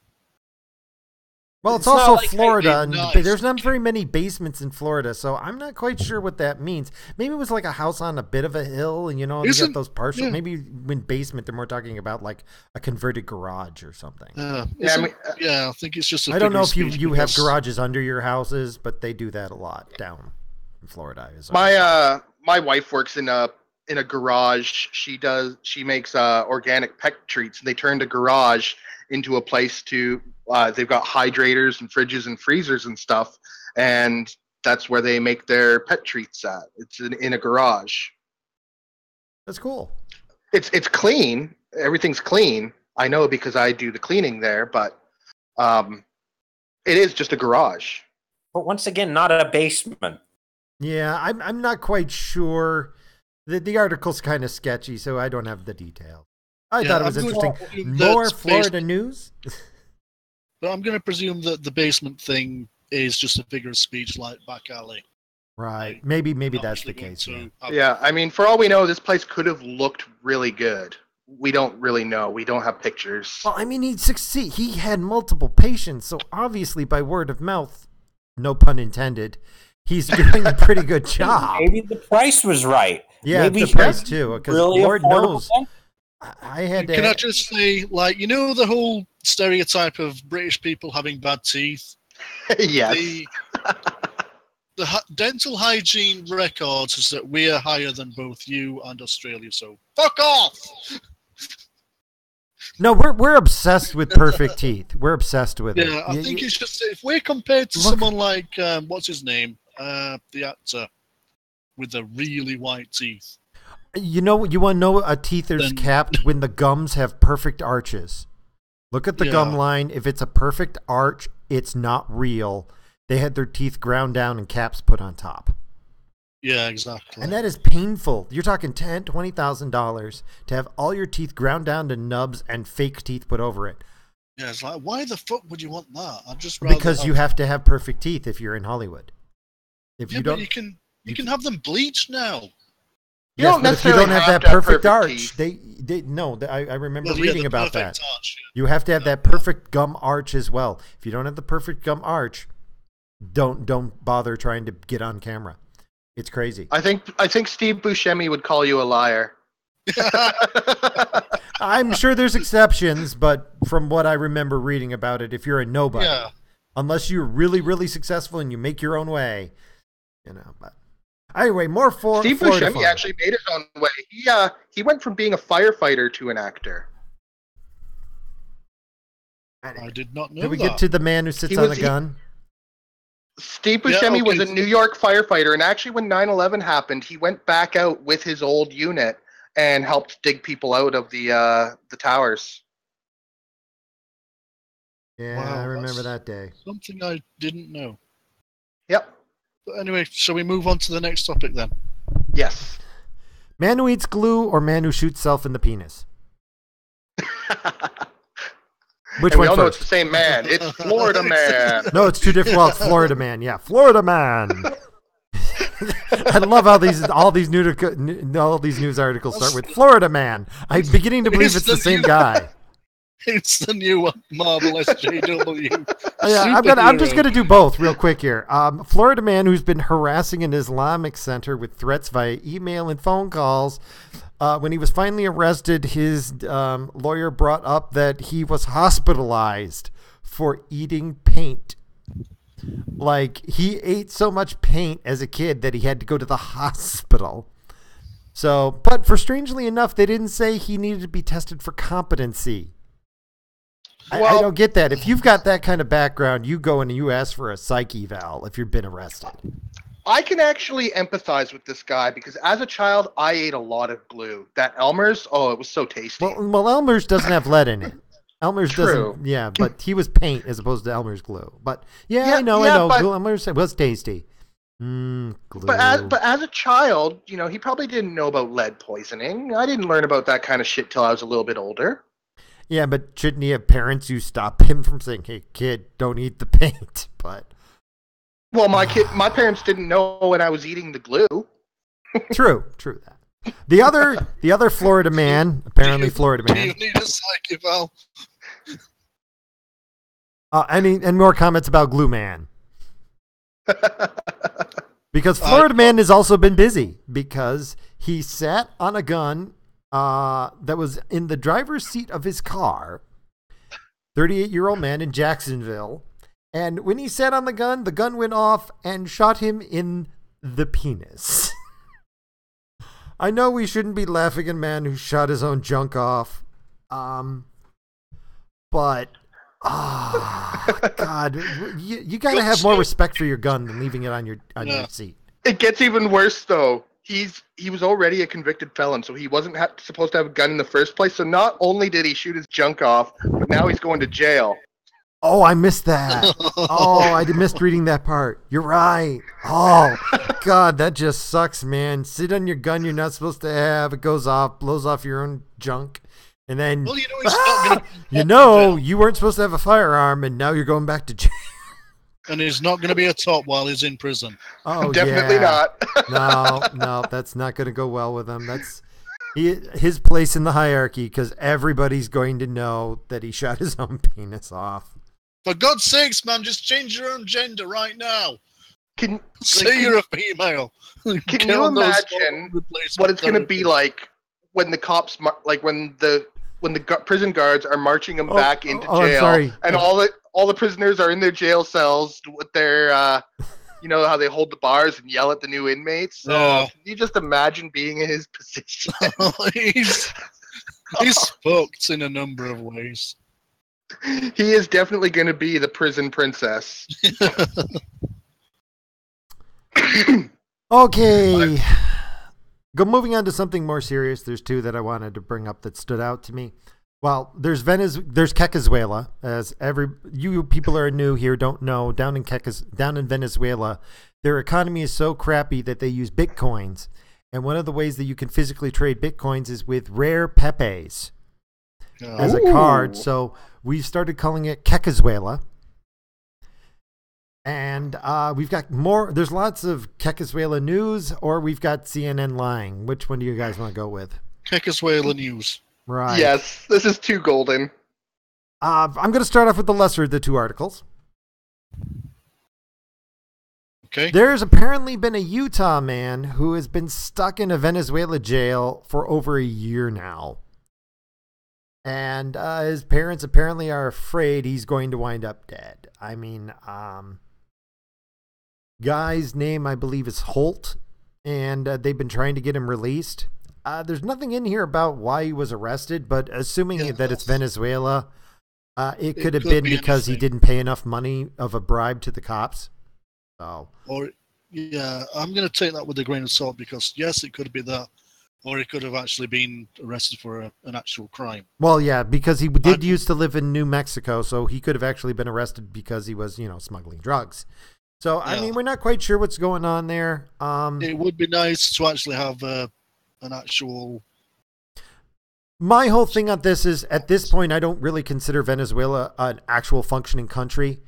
Well, it's also like Florida, and nice. There's not very many basements in Florida, so I'm not quite sure what that means. Maybe it was like a house on a bit of a hill, and you get those partial. Yeah. Maybe when basement, they're more talking about like a converted garage or something. I think it's just. I don't know if you have garages under your houses, but they do that a lot down in Florida. My wife works in a garage. She makes organic pet treats, and they turned a garage into a place to. They've got hydrators and fridges and freezers and stuff, and that's where they make their pet treats at. It's in a garage. That's cool. It's clean. Everything's clean. I know because I do the cleaning there, but it is just a garage. But once again, not a basement. Yeah, I'm not quite sure. The article's kind of sketchy, so I don't have the details. I thought it was interesting. More Florida news? But I'm going to presume that the basement thing is just a figure of speech like back alley. Right. Maybe that's the case. Yeah, I mean, for all we know, this place could have looked really good. We don't really know. We don't have pictures. Well, I mean, he had multiple patients, so obviously by word of mouth, no pun intended, he's doing a pretty good job. Maybe the price was right. Yeah, maybe the price too, because really Lord knows. Can I just say, like, the whole stereotype of British people having bad teeth? Yes. The dental hygiene records is that we are higher than both you and Australia, so fuck off! No, we're obsessed with perfect teeth. We're obsessed with it. Yeah, I think it's just, if we're compared to someone like, what's his name? The actor with the really white teeth. You want to know a teeth is capped when the gums have perfect arches. Look at the gum line. If it's a perfect arch, it's not real. They had their teeth ground down and caps put on top. Yeah, exactly. And that is painful. You're talking $10,000, $20,000 to have all your teeth ground down to nubs and fake teeth put over it. Yeah, it's like, why the fuck would you want that? Because you have to have perfect teeth if you're in Hollywood. If you don't, but you can have them bleached now. Yes, but if you don't have that perfect arch, I remember reading about that. Arch, yeah. You have to have that perfect gum arch as well. If you don't have the perfect gum arch, don't bother trying to get on camera. It's crazy. I think Steve Buscemi would call you a liar. I'm sure there's exceptions, but from what I remember reading about it, if you're a nobody, unless you're really, really successful and you make your own way, but. Anyway, more Steve Buscemi actually made his own way. He went from being a firefighter to an actor. I did not know. Did we get to the man who sits on a gun? Steve Buscemi was a New York firefighter, and actually when 9/11 happened, he went back out with his old unit and helped dig people out of the towers. Yeah, wow, I remember that day. Something I didn't know. Yep. But anyway, shall we move on to the next topic then? Yes. Man who eats glue or man who shoots self in the penis? Which one? We all know it's the same man. It's Florida Man. No, it's two different. Well, it's Florida Man. Yeah, Florida Man. I love how all these news articles start with Florida Man. I'm beginning to believe it's the same guy. It's the new Marvel SJW. Yeah, I'm just gonna do both real quick here. Florida man who's been harassing an Islamic center with threats via email and phone calls. When he was finally arrested, his lawyer brought up that he was hospitalized for eating paint. Like, he ate so much paint as a kid that he had to go to the hospital. So, but for strangely enough, they didn't say he needed to be tested for competency. I don't get that. If you've got that kind of background, you go and you ask for a psych eval if you've been arrested. I can actually empathize with this guy because as a child, I ate a lot of glue. That Elmer's, it was so tasty. Well, Elmer's doesn't have lead in it. Elmer's True. doesn't, yeah, but he was paint as opposed to Elmer's glue. But I know. But, Elmer's was tasty. Glue. But as a child, he probably didn't know about lead poisoning. I didn't learn about that kind of shit till I was a little bit older. Yeah, but shouldn't he have parents who stop him from saying, "Hey, kid, don't eat the paint"? But well, my parents didn't know when I was eating the glue. True that. The other Florida man, apparently Florida man. Do you need a psychic valve? Any more comments about Glue Man? Because Florida man has also been busy because he sat on a gun that was in the driver's seat of his car. 38-year-old man in Jacksonville. And when he sat on the gun went off and shot him in the penis. I know we shouldn't be laughing at a man who shot his own junk off. But, God, you got to have more respect for your gun than leaving it on your seat. It gets even worse, though. He was already a convicted felon, so he wasn't supposed to have a gun in the first place. So not only did he shoot his junk off, but now he's going to jail. Oh, I missed that. I missed reading that part. You're right. Oh, God, that just sucks, man. Sit on your gun you're not supposed to have. It goes off, blows off your own junk. And then, you weren't supposed to have a firearm, and now you're going back to jail. And he's not going to be a top while he's in prison. Oh, definitely not. No, that's not going to go well with him. That's his place in the hierarchy because everybody's going to know that he shot his own penis off. For God's sakes, man, just change your own gender right now. Say you're a female. Can you imagine what it's going to be like when the cops, when the prison guards are marching him back into jail, and all the prisoners are in their jail cells with their, how they hold the bars and yell at the new inmates. Can you just imagine being in his position? He's fucked in a number of ways. He is definitely going to be the prison princess. Okay. Moving on to something more serious. There's two that I wanted to bring up that stood out to me. Well, there's Kekezuela, as you people are new here, don't know. Down in Venezuela, their economy is so crappy that they use bitcoins, and one of the ways that you can physically trade bitcoins is with rare pepes as a card. So we've started calling it Kekezuela, and we've got more. There's lots of Kekezuela news, or we've got CNN lying. Which one do you guys want to go with? Kekezuela news. Right. Yes, this is too golden. I'm going to start off with the lesser of the two articles. Okay. There's apparently been a Utah man who has been stuck in a Venezuela jail for over a year now. And his parents apparently are afraid he's going to wind up dead. I mean, guy's name, I believe, is Holt. And they've been trying to get him released. There's nothing in here about why he was arrested, but assuming that it's Venezuela, it could have been because he didn't pay enough money of a bribe to the cops. So, I'm going to take that with a grain of salt because yes, it could be that, or he could have actually been arrested for an actual crime. Well, yeah, because he did used to live in New Mexico, so he could have actually been arrested because he was, smuggling drugs. So, I mean, we're not quite sure what's going on there. It would be nice to actually have an actual... My whole thing on this is, at this point, I don't really consider Venezuela an actual functioning country.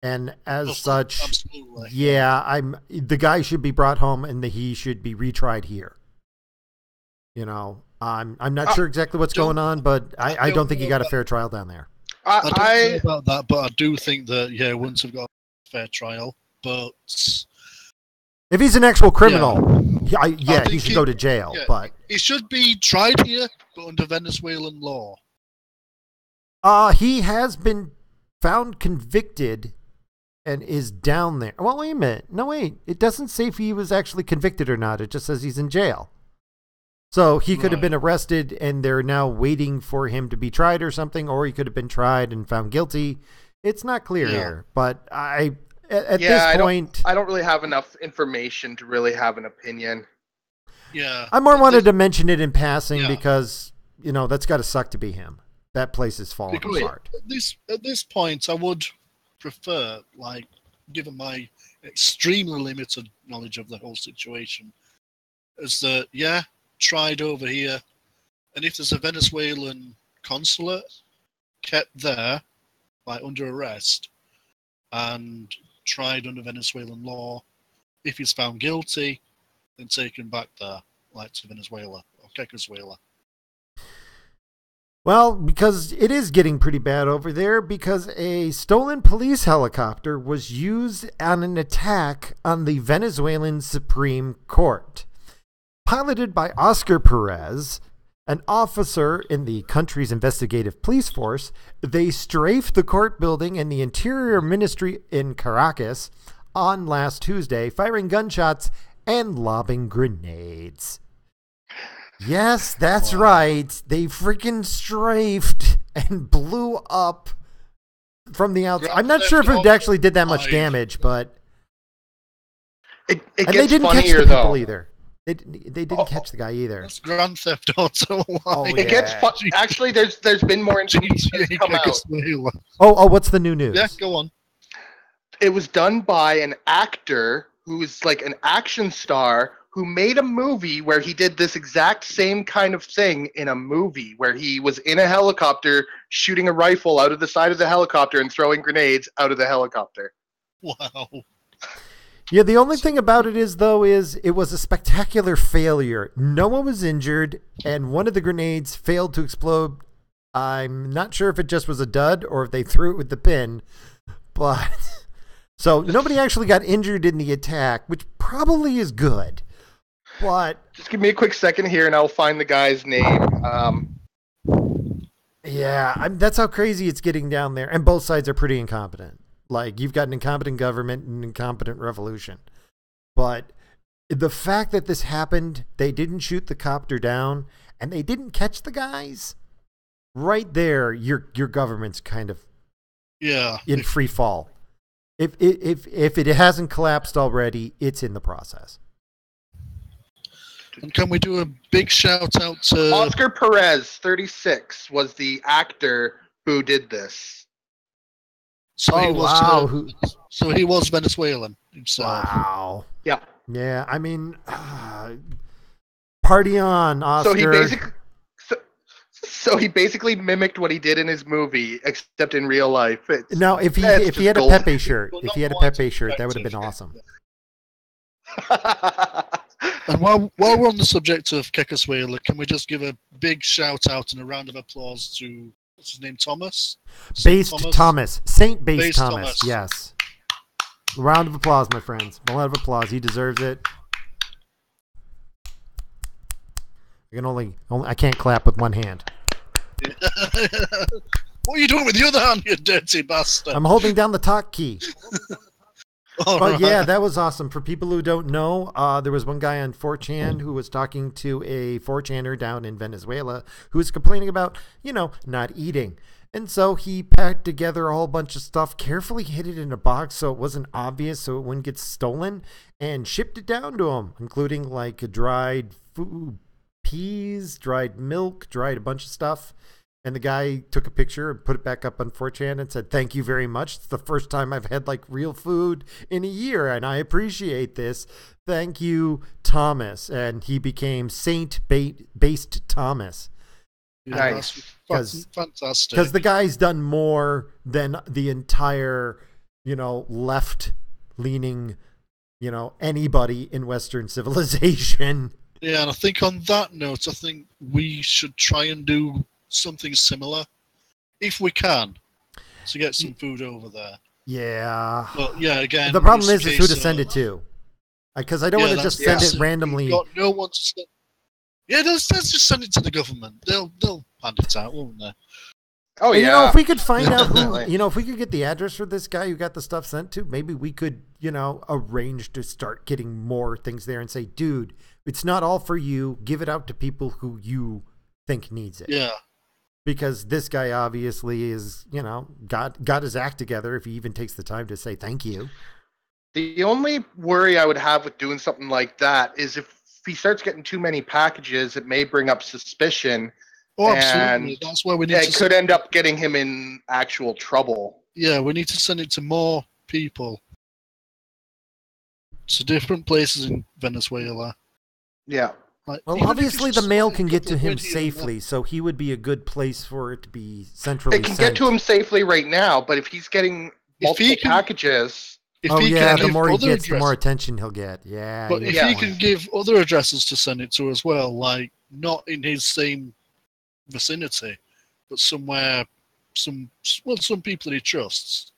And as such, absolutely. The guy should be brought home and he should be retried here. I'm not sure exactly what's going on, but I don't think he got a fair trial down there. I don't know about that, but I do think that, once we've got a fair trial, but... If he's an actual criminal, he should go to jail. But he should be tried here, but under Venezuelan law. He has been found convicted and is down there. Well, wait a minute. No, wait. It doesn't say if he was actually convicted or not. It just says he's in jail. So he could have been arrested and they're now waiting for him to be tried or something, or he could have been tried and found guilty. It's not clear here, but at this point, I don't really have enough information to really have an opinion. Yeah. I more wanted to mention it in passing because, that's got to suck to be him. That place is falling apart. At this point, I would prefer, given my extremely limited knowledge of the whole situation, is that, tried over here, and if there's a Venezuelan consulate kept there, under arrest, and tried under Venezuelan law, if he's found guilty, then taken back there, to Venezuela or Kekezuela. Well, because it is getting pretty bad over there because a stolen police helicopter was used on an attack on the Venezuelan Supreme Court. Piloted by Oscar Perez, an officer in the country's investigative police force, they strafed the court building and the Interior Ministry in Caracas on last Tuesday, firing gunshots and lobbing grenades. Yes, that's right. They freaking strafed and blew up from the outside. I'm not sure if it actually did that much damage, but it and gets they didn't funnier, catch the people though. either. They didn't catch the guy either. That's Grand Theft Auto. It gets actually. There's been more information that's come out. Oh, what's the new news? Yeah, go on. It was done by an actor who is an action star who made a movie where he did this exact same kind of thing in a movie where he was in a helicopter shooting a rifle out of the side of the helicopter and throwing grenades out of the helicopter. Wow. Yeah, the only thing about it is it was a spectacular failure. No one was injured, and one of the grenades failed to explode. I'm not sure if it just was a dud or if they threw it with the pin, but so nobody actually got injured in the attack, which probably is good. But just give me a quick second here, and I'll find the guy's name. That's how crazy it's getting down there, and both sides are pretty incompetent. You've got an incompetent government and an incompetent revolution. But the fact that this happened, they didn't shoot the copter down, and they didn't catch the guys. Right there, your government's kind of in free fall. If it hasn't collapsed already, it's in the process. And can we do a big shout out to Oscar Perez, 36, was the actor who did this. So he was Venezuelan himself. Wow. Yeah. Yeah. I mean, party on, Oscar. So he basically mimicked what he did in his movie, except in real life. Now, if he had a Pepe shirt, that would have been awesome. And while we're on the subject of Kekezuela, can we just give a big shout out and a round of applause to what's his name, Thomas? Saint Based Thomas. Yes. Round of applause, my friends. A lot of applause. He deserves it. I can't clap with one hand. What are you doing with the other hand, you dirty bastard? I'm holding down the talk key. But yeah, that was awesome. For people who don't know, there was one guy on 4chan who was talking to a 4chaner down in Venezuela who was complaining about, not eating. And so he packed together a whole bunch of stuff, carefully hid it in a box so it wasn't obvious, so it wouldn't get stolen, and shipped it down to him, including dried food, peas, dried milk, dried a bunch of stuff. And the guy took a picture and put it back up on 4chan and said, "Thank you very much. It's the first time I've had real food in a year, and I appreciate this. Thank you, Thomas." And he became Saint Based Thomas. Nice. Fantastic. Because the guy's done more than the entire, left-leaning, anybody in Western civilization. Yeah, and I think on that note, I think we should try and do something similar, if we can, to get some food over there. Yeah. But yeah, again, the problem is who to send it to, because I don't want to just send it randomly. Got no one to send. Yeah, let's just send it to the government. They'll hand it out, won't they? Oh and, yeah. If we could find out who, if we could get the address for this guy who got the stuff sent to, maybe we could, arrange to start getting more things there and say, dude, it's not all for you. Give it out to people who you think needs it. Yeah. because this guy obviously is, got his act together if he even takes the time to say thank you. The only worry I would have with doing something like that is if he starts getting too many packages, it may bring up suspicion. Oh, absolutely. That's why we need it could end up getting him in actual trouble. Yeah, we need to send it to more people. To different places in Venezuela. Yeah. Well, obviously the mail can get to him safely, so he would be a good place for it to be centrally sent. It can get to him safely right now, but if he's getting multiple packages... the more he gets, the more attention he'll get. Yeah. But if he can give other addresses to send it to as well, like not in his same vicinity, but somewhere, some people that he trusts.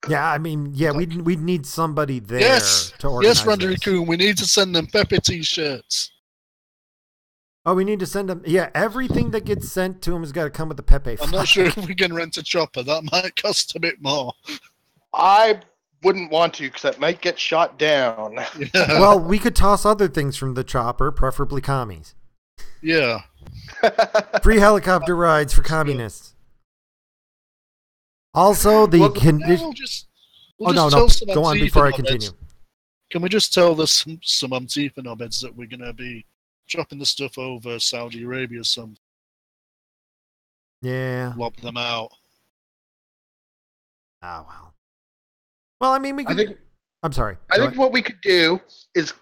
Yeah, I mean, we'd need somebody there to organize. Yes, Randy Raccoon, we need to send them Pepe t-shirts. Oh, we need to send them. Yeah, everything that gets sent to him has got to come with the Pepe flag. I'm not sure if we can rent a chopper. That might cost a bit more. I wouldn't want to because that might get shot down. Yeah. Well, we could toss other things from the chopper, preferably commies. Yeah. Free helicopter rides for communists. Also, the condition. Go on before I continue. Can we just tell some Antifa knobheads that we're going to be dropping the stuff over Saudi Arabia some? Yeah. Lob them out. Oh, well. Well, I mean, we could... I'm sorry. I think what we could do is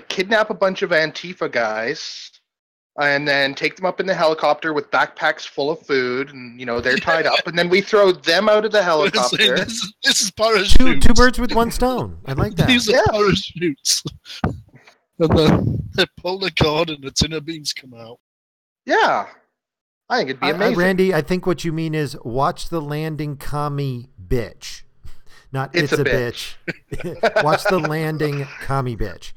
kidnap a bunch of Antifa guys and then take them up in the helicopter with backpacks full of food, and they're tied up, and then we throw them out of the helicopter. This is parachutes. Two birds with one stone. I like that. These are parachutes. And then they pull the cord, and the tin of beans come out. Yeah, I think it'd be amazing. Randy, I think what you mean is watch the landing, commie bitch. Not it's a bitch. Watch the landing, commie bitch.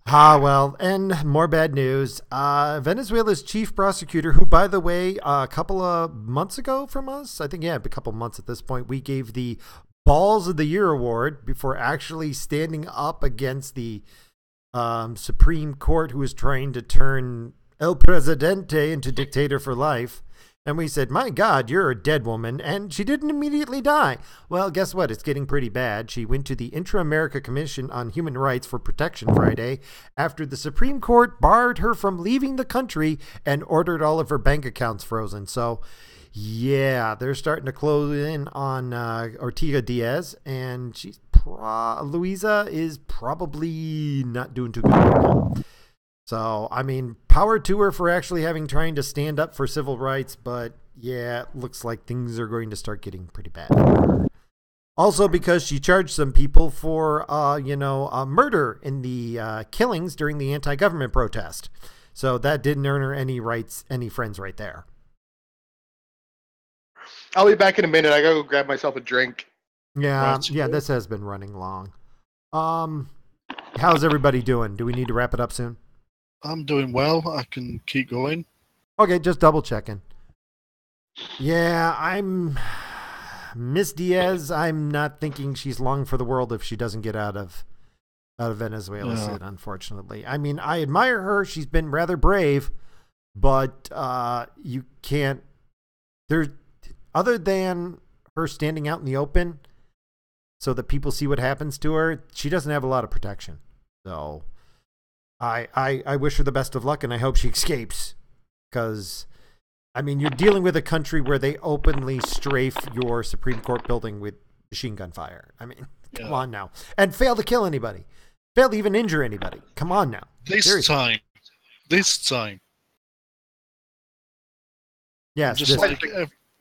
Well, and more bad news. Venezuela's chief prosecutor, who, by the way, a couple of months ago from us, I think, a couple of months at this point, we gave the Balls of the Year award before actually standing up against the Supreme Court, who was trying to turn El Presidente into dictator for life. And we said, my God, you're a dead woman. And she didn't immediately die. Well, guess what? It's getting pretty bad. She went to the Inter-America Commission on Human Rights for Protection Friday after the Supreme Court barred her from leaving the country and ordered all of her bank accounts frozen. So, yeah, they're starting to close in on Ortega Diaz. And Luisa is probably not doing too good right now. So, I mean, power to her for actually trying to stand up for civil rights, but yeah, it looks like things are going to start getting pretty bad. Also, because she charged some people for, murder in the killings during the anti-government protest. So that didn't earn her any friends right there. I'll be back in a minute. I gotta go grab myself a drink. Yeah, this has been running long. How's everybody doing? Do we need to wrap it up soon? I'm doing well. I can keep going. Okay, just double checking. Yeah, I'm Miss Diaz. I'm not thinking she's long for the world if she doesn't get out of Venezuela soon, unfortunately. I mean, I admire her. She's been rather brave, but you can't. Other than her standing out in the open so that people see what happens to her, she doesn't have a lot of protection. So I wish her the best of luck, and I hope she escapes. Because, I mean, you're dealing with a country where they openly strafe your Supreme Court building with machine gun fire. I mean, come on now. And fail to kill anybody. Fail to even injure anybody. Come on now. This time. Yes.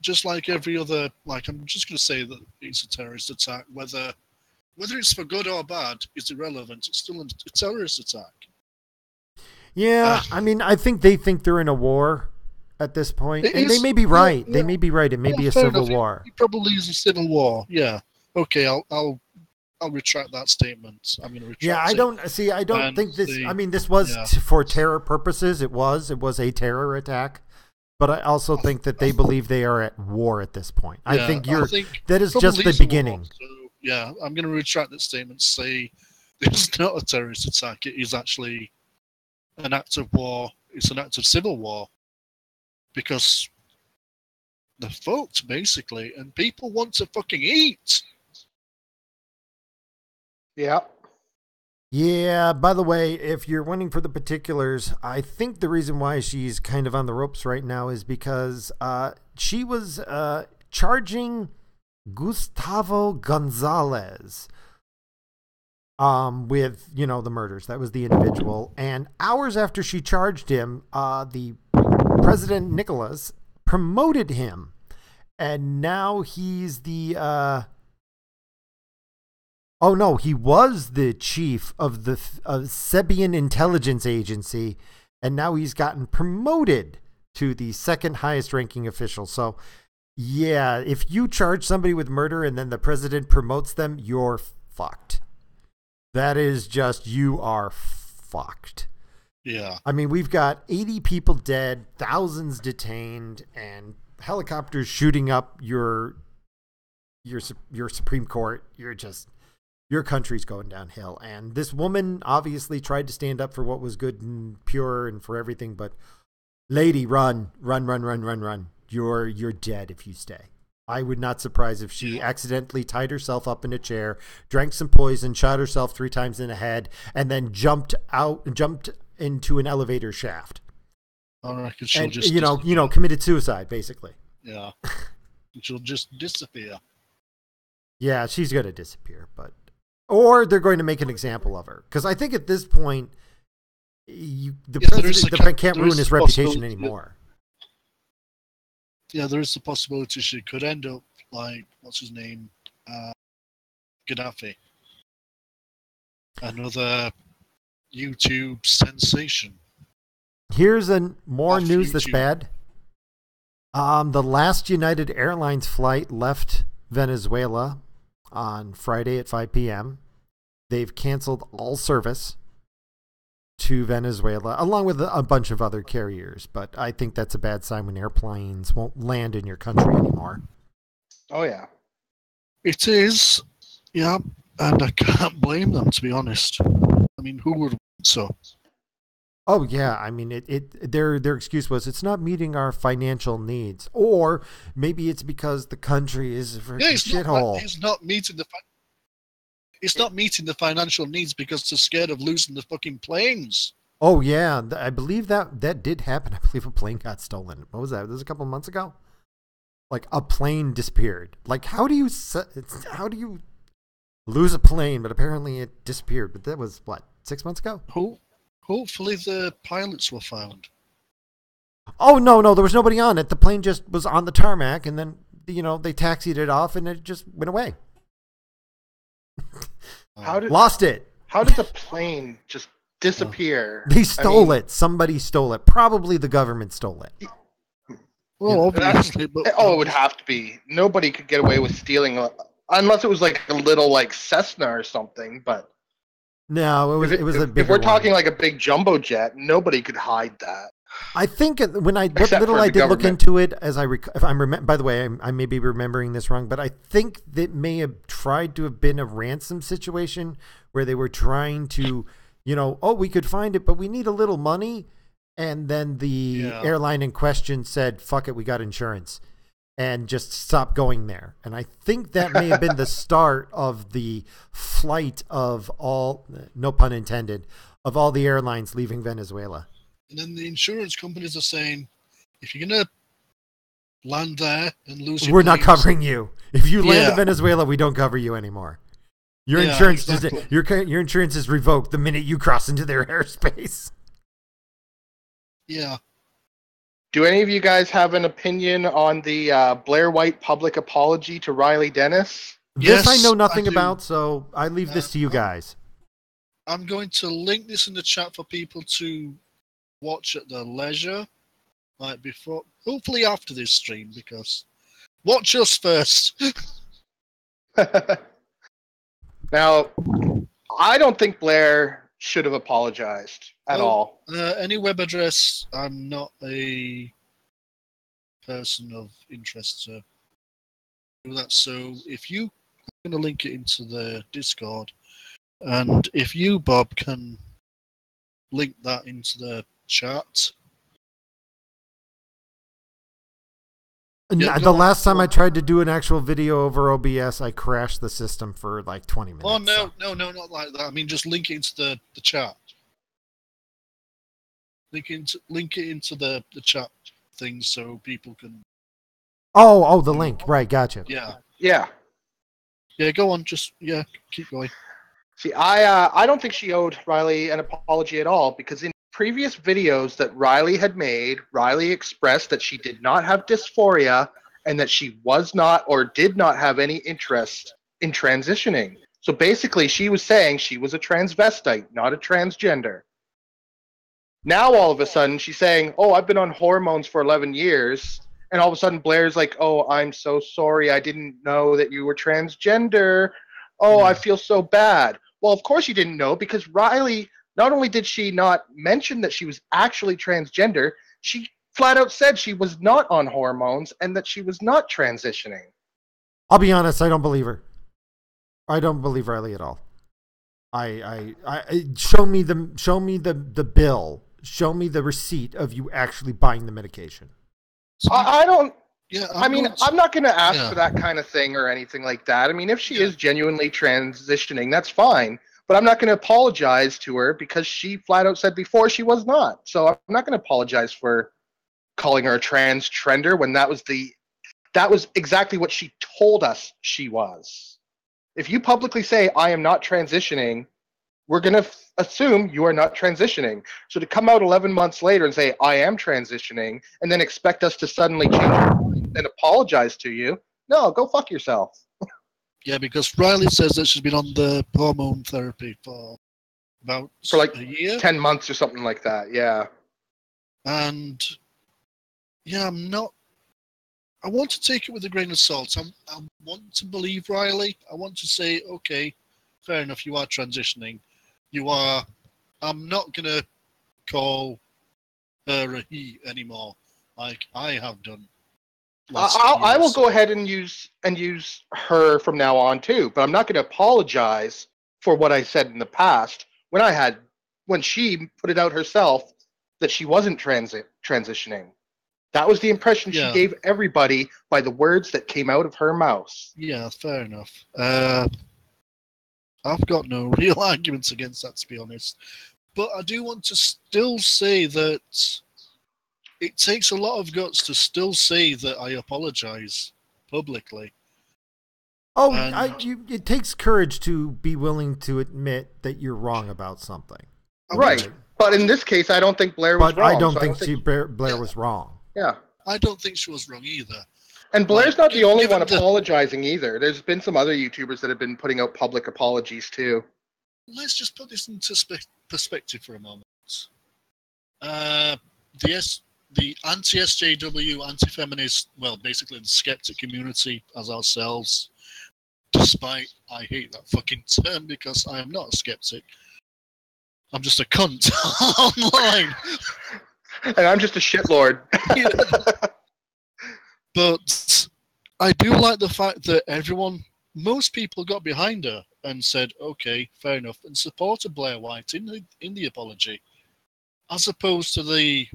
Just like every other, I'm just going to say that it's a terrorist attack. Whether it's for good or bad is irrelevant. It's still a terrorist attack. Yeah, I mean, I think they think they're in a war at this point. And they may be right. Yeah. They may be right. It may be a civil war. It probably is a civil war. Yeah. Okay, I'll retract that statement. I'm going to retract it. I don't think this... I mean, this was for terror purposes. It was a terror attack. But I also think that they believe they are at war at this point. I think that is just the beginning. War, so, I'm going to retract that statement. Say it's not a terrorist attack. It is actually an act of war. It's an act of civil war because they're fucked, basically, and people want to fucking eat. Yeah. Yeah, by the way, if you're waiting for the particulars, I think the reason why she's kind of on the ropes right now is because she was charging Gustavo Gonzalez with, the murders. That was the individual. And hours after she charged him, the President Nicholas promoted him. And now he's the... Oh no, he was the chief of the Serbian intelligence agency, and now he's gotten promoted to the second highest ranking official. So, yeah, if you charge somebody with murder and then the president promotes them, you're fucked. That is just, you are fucked. Yeah. I mean, we've got 80 people dead, thousands detained, and helicopters shooting up your Supreme Court. Your country's going downhill. And this woman obviously tried to stand up for what was good and pure and for everything, but lady, run. You're dead if you stay. I would not surprise if she accidentally tied herself up in a chair, drank some poison, shot herself 3 times in the head, and then jumped into an elevator shaft. I reckon she'll And, just committed suicide, basically. Yeah. She'll just disappear. Yeah, she's going to disappear, or they're going to make an example of her. Because I think at this point, the president can't ruin his reputation anymore. Yeah, there is the possibility she could end up like, what's his name? Gaddafi. Another YouTube sensation. Here's more Off news that's YouTube. bad. The last United Airlines flight left Venezuela on Friday at 5 p.m. They've canceled all service to Venezuela, along with a bunch of other carriers. But I think that's a bad sign when airplanes won't land in your country anymore. Oh, yeah. It is, yeah, and I can't blame them, to be honest. I mean, who would want so? Oh yeah, I mean their excuse was it's not meeting our financial needs, or maybe it's because the country is a freaking shithole. It's not meeting the financial needs because they're scared of losing the fucking planes. Oh yeah, I believe that did happen. I believe a plane got stolen. What was that? This was a couple of months ago. Like a plane disappeared. Like how do you lose a plane? But apparently it disappeared. But that was what, 6 months ago? Hopefully the pilots were found. Oh, no, there was nobody on it. The plane just was on the tarmac, and then, they taxied it off, and it just went away. Lost it. How did the plane just disappear? They stole it. Somebody stole it. Probably the government stole it. Well, obviously. But it would have to be. Nobody could get away with stealing, unless it was like a little like Cessna or something, but... No, it was a big. If we're talking like a big jumbo jet, nobody could hide that. I think when I Except for I the did look government. into it, if I'm by the way, I may be remembering this wrong, but I think that may have tried to have been a ransom situation where they were trying to, we could find it, but we need a little money, and then the airline in question said, "Fuck it, we got insurance." And just stop going there. And I think that may have been the start of the flight of all, no pun intended, of all the airlines leaving Venezuela. And then the insurance companies are saying, if you're going to land there and lose your We're not planes, covering you. If you land in Venezuela, we don't cover you anymore. Your insurance your insurance is revoked the minute you cross into their airspace. Yeah. Do any of you guys have an opinion on the Blair White public apology to Riley Dennis? This I Yes, know nothing I do. about, so I leave this to you guys. I'm going to link this in the chat for people to watch at their leisure, like before, hopefully after this stream, because watch us first. Now, I don't think Blair should have apologized at all. Any web address, I'm not a person of interest to do that. So if you, I'm going to link it into the Discord, and if you, Bob, can link that into the chat. Yeah, the last time I tried to do an actual video over OBS, I crashed the system for like 20 minutes. Oh, no, not like that. I mean, just link it into the chat. Link it into the chat thing so people can... Oh, the link. Right, gotcha. Yeah. Go on, just, keep going. See, I don't think she owed Riley an apology at all, because in previous videos that Riley had made, Riley expressed that she did not have dysphoria and that she was not or did not have any interest in transitioning. So basically, she was saying she was a transvestite, not a transgender. Now, all of a sudden, she's saying, oh, I've been on hormones for 11 years. And all of a sudden, Blair's like, oh, I'm so sorry. I didn't know that you were transgender. Oh, I feel so bad. Well, of course you didn't know, because Riley, not only did she not mention that she was actually transgender, she flat out said she was not on hormones and that she was not transitioning. I'll be honest, I don't believe her. I don't believe Riley at all. I show me the bill. Show me the receipt of you actually buying the medication. I don't. Yeah, I'm not going to ask for that kind of thing or anything like that. I mean, if she is genuinely transitioning, that's fine. But I'm not going to apologize to her because she flat out said before she was not. So I'm not going to apologize for calling her a trender when that was exactly what she told us she was. If you publicly say, I am not transitioning, we're going to assume you are not transitioning. So to come out 11 months later and say, I am transitioning, and then expect us to suddenly change our mind and apologize to you, no, go fuck yourself. Yeah, because Riley says that she's been on the hormone therapy for like a year? 10 months or something like that, yeah. And, I want to take it with a grain of salt. I want to believe Riley. I want to say, okay, fair enough, you are transitioning. I'm not going to call her a he anymore, like I have done. I will go ahead and use her from now on too, but I'm not going to apologize for what I said in the past when she put it out herself that she wasn't transitioning. That was the impression she gave everybody by the words that came out of her mouth. Yeah, fair enough. I've got no real arguments against that, to be honest. But I do want to still say that it takes a lot of guts to still say that I apologize publicly. Oh, it takes courage to be willing to admit that you're wrong about something. Right. But in this case, I don't think Blair was wrong. I don't think Blair was wrong. Yeah. I don't think she was wrong either. And Blair's not the only one apologizing either. There's been some other YouTubers that have been putting out public apologies too. Let's just put this into perspective for a moment. The anti-SJW, anti-feminist, well, basically the skeptic community as ourselves, despite I hate that fucking term because I am not a skeptic. I'm just a cunt online. And I'm just a shitlord. But I do like the fact that most people got behind her and said, okay, fair enough, and supported Blair White in the apology, as opposed to the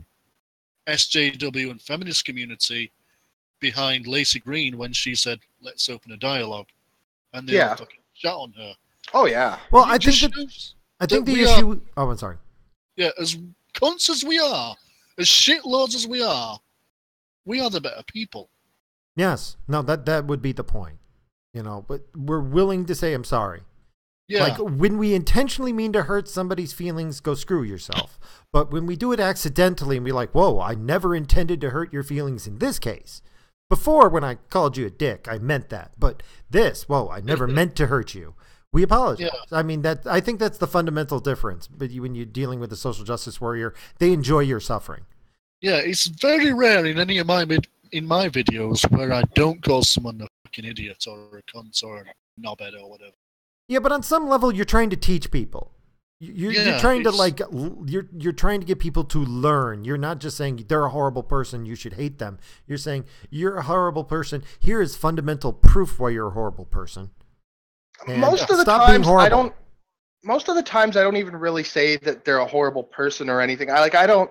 SJW and feminist community behind Lacey Green when she said, let's open a dialogue. And they all fucking shot on her. Oh, yeah. Well, I think the issue... Oh, I'm sorry. Yeah, as cunts as we are, as shitloads as we are the better people. Yes. No, that would be the point. But we're willing to say I'm sorry. Yeah. Like, when we intentionally mean to hurt somebody's feelings, go screw yourself. But when we do it accidentally and we're like, whoa, I never intended to hurt your feelings in this case. Before, when I called you a dick, I meant that. But whoa, I never meant to hurt you. We apologize. Yeah. I mean, I think that's the fundamental difference. But when you're dealing with a social justice warrior, they enjoy your suffering. Yeah, it's very rare in any of my videos where I don't call someone a fucking idiot or a cunt or a knobhead or whatever. Yeah, but on some level, you're trying to teach people. You're trying to you're trying to get people to learn. You're not just saying they're a horrible person, you should hate them. You're saying you're a horrible person. Here is fundamental proof why you're a horrible person. And most of the times, most of the times I don't even really say that they're a horrible person or anything. I don't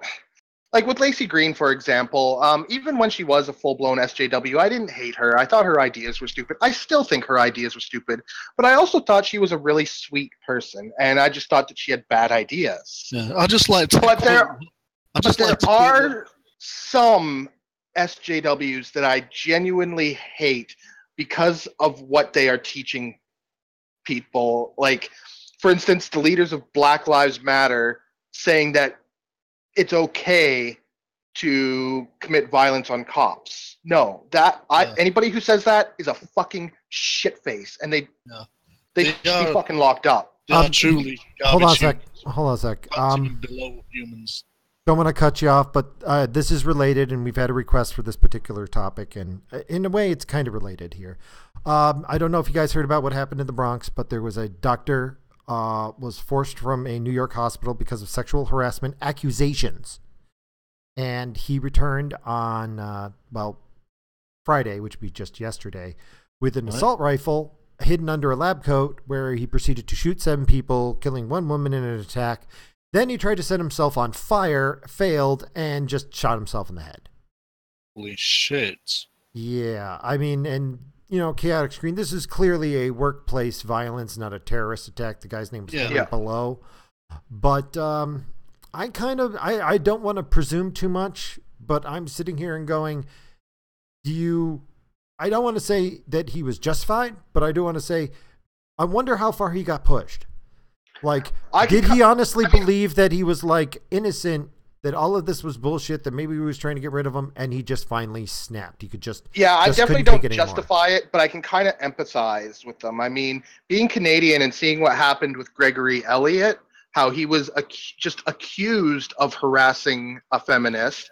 like with Lacey Green, for example. Even when she was a full-blown SJW, I didn't hate her. I thought her ideas were stupid. I still think her ideas were stupid, but I also thought she was a really sweet person, and I just thought that she had bad ideas. Yeah, I just like to. But there like to are some SJWs that I genuinely hate because of what they are teaching people. Like, for instance, the leaders of Black Lives Matter saying that it's okay to commit violence on cops. No, anybody who says that is a fucking shitface, and they should be fucking locked up. They are truly. Hold on a sec. Below humans. Don't want to cut you off, but this is related, and we've had a request for this particular topic, and in a way, it's kind of related here. I don't know if you guys heard about what happened in the Bronx, but there was a doctor was forced from a New York hospital because of sexual harassment accusations, and he returned on Friday, which would be just yesterday, with an assault rifle hidden under a lab coat, where he proceeded to shoot 7 people, killing 1 woman in an attack. Then he tried to set himself on fire, failed, and just shot himself in the head. Holy shit. Yeah, I mean, and, you know, Chaotic Screen, this is clearly a workplace violence, not a terrorist attack. The guy's name was below. But I don't want to presume too much, but I'm sitting here and going, I don't want to say that he was justified, but I do want to say, I wonder how far he got pushed. Like, did he honestly believe that he was, like, innocent, that all of this was bullshit, that maybe he was trying to get rid of him, and he just finally snapped? He could just... Yeah, I definitely don't justify it, but I can kind of empathize with them. I mean, being Canadian and seeing what happened with Gregory Elliott, how he was just accused of harassing a feminist,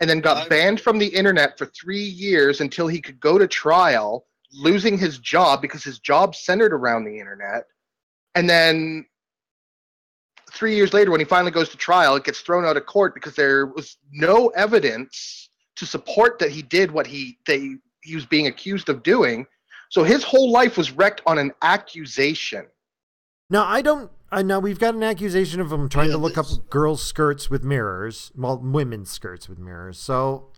and then got banned from the internet for 3 years until he could go to trial, losing his job because his job centered around the internet, and then... 3 years later, when he finally goes to trial, it gets thrown out of court because there was no evidence to support that he did what he was being accused of doing. So his whole life was wrecked on an accusation. Now, I know we've got an accusation of him trying to look up girls' skirts with mirrors, well, women's skirts with mirrors. So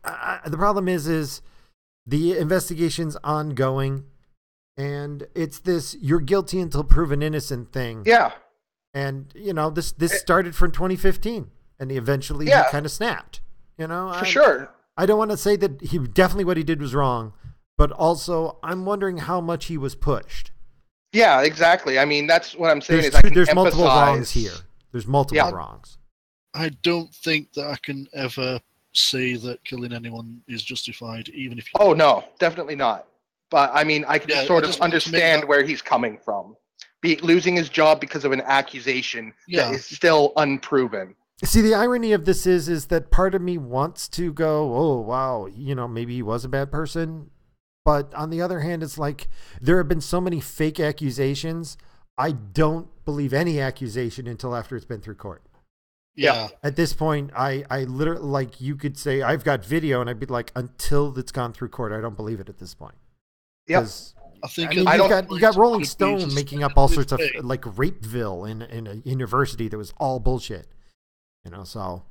the problem is the investigation's ongoing, and it's this you're guilty until proven innocent thing. Yeah. And, you know, this started from 2015, and eventually he kind of snapped, you know? For sure. I don't want to say that what he did was wrong, but also I'm wondering how much he was pushed. Yeah, exactly. I mean, that's what I'm saying There's multiple wrongs here. There's multiple wrongs. I don't think that I can ever say that killing anyone is justified, even if you... Oh, no, definitely not. But, I mean, I can sort of understand where he's coming from. Losing his job because of an accusation that is still unproven. See, the irony of this is that part of me wants to go, oh, wow, you know, maybe he was a bad person. But on the other hand, it's like there have been so many fake accusations. I don't believe any accusation until after it's been through court. Yeah. At this point, I literally, like, you could say, I've got video, and I'd be like, until it's gone through court, I don't believe it at this point. Yep. I mean, you got Rolling Stone making up all sorts of like Rapeville in a university that was all bullshit, you know. So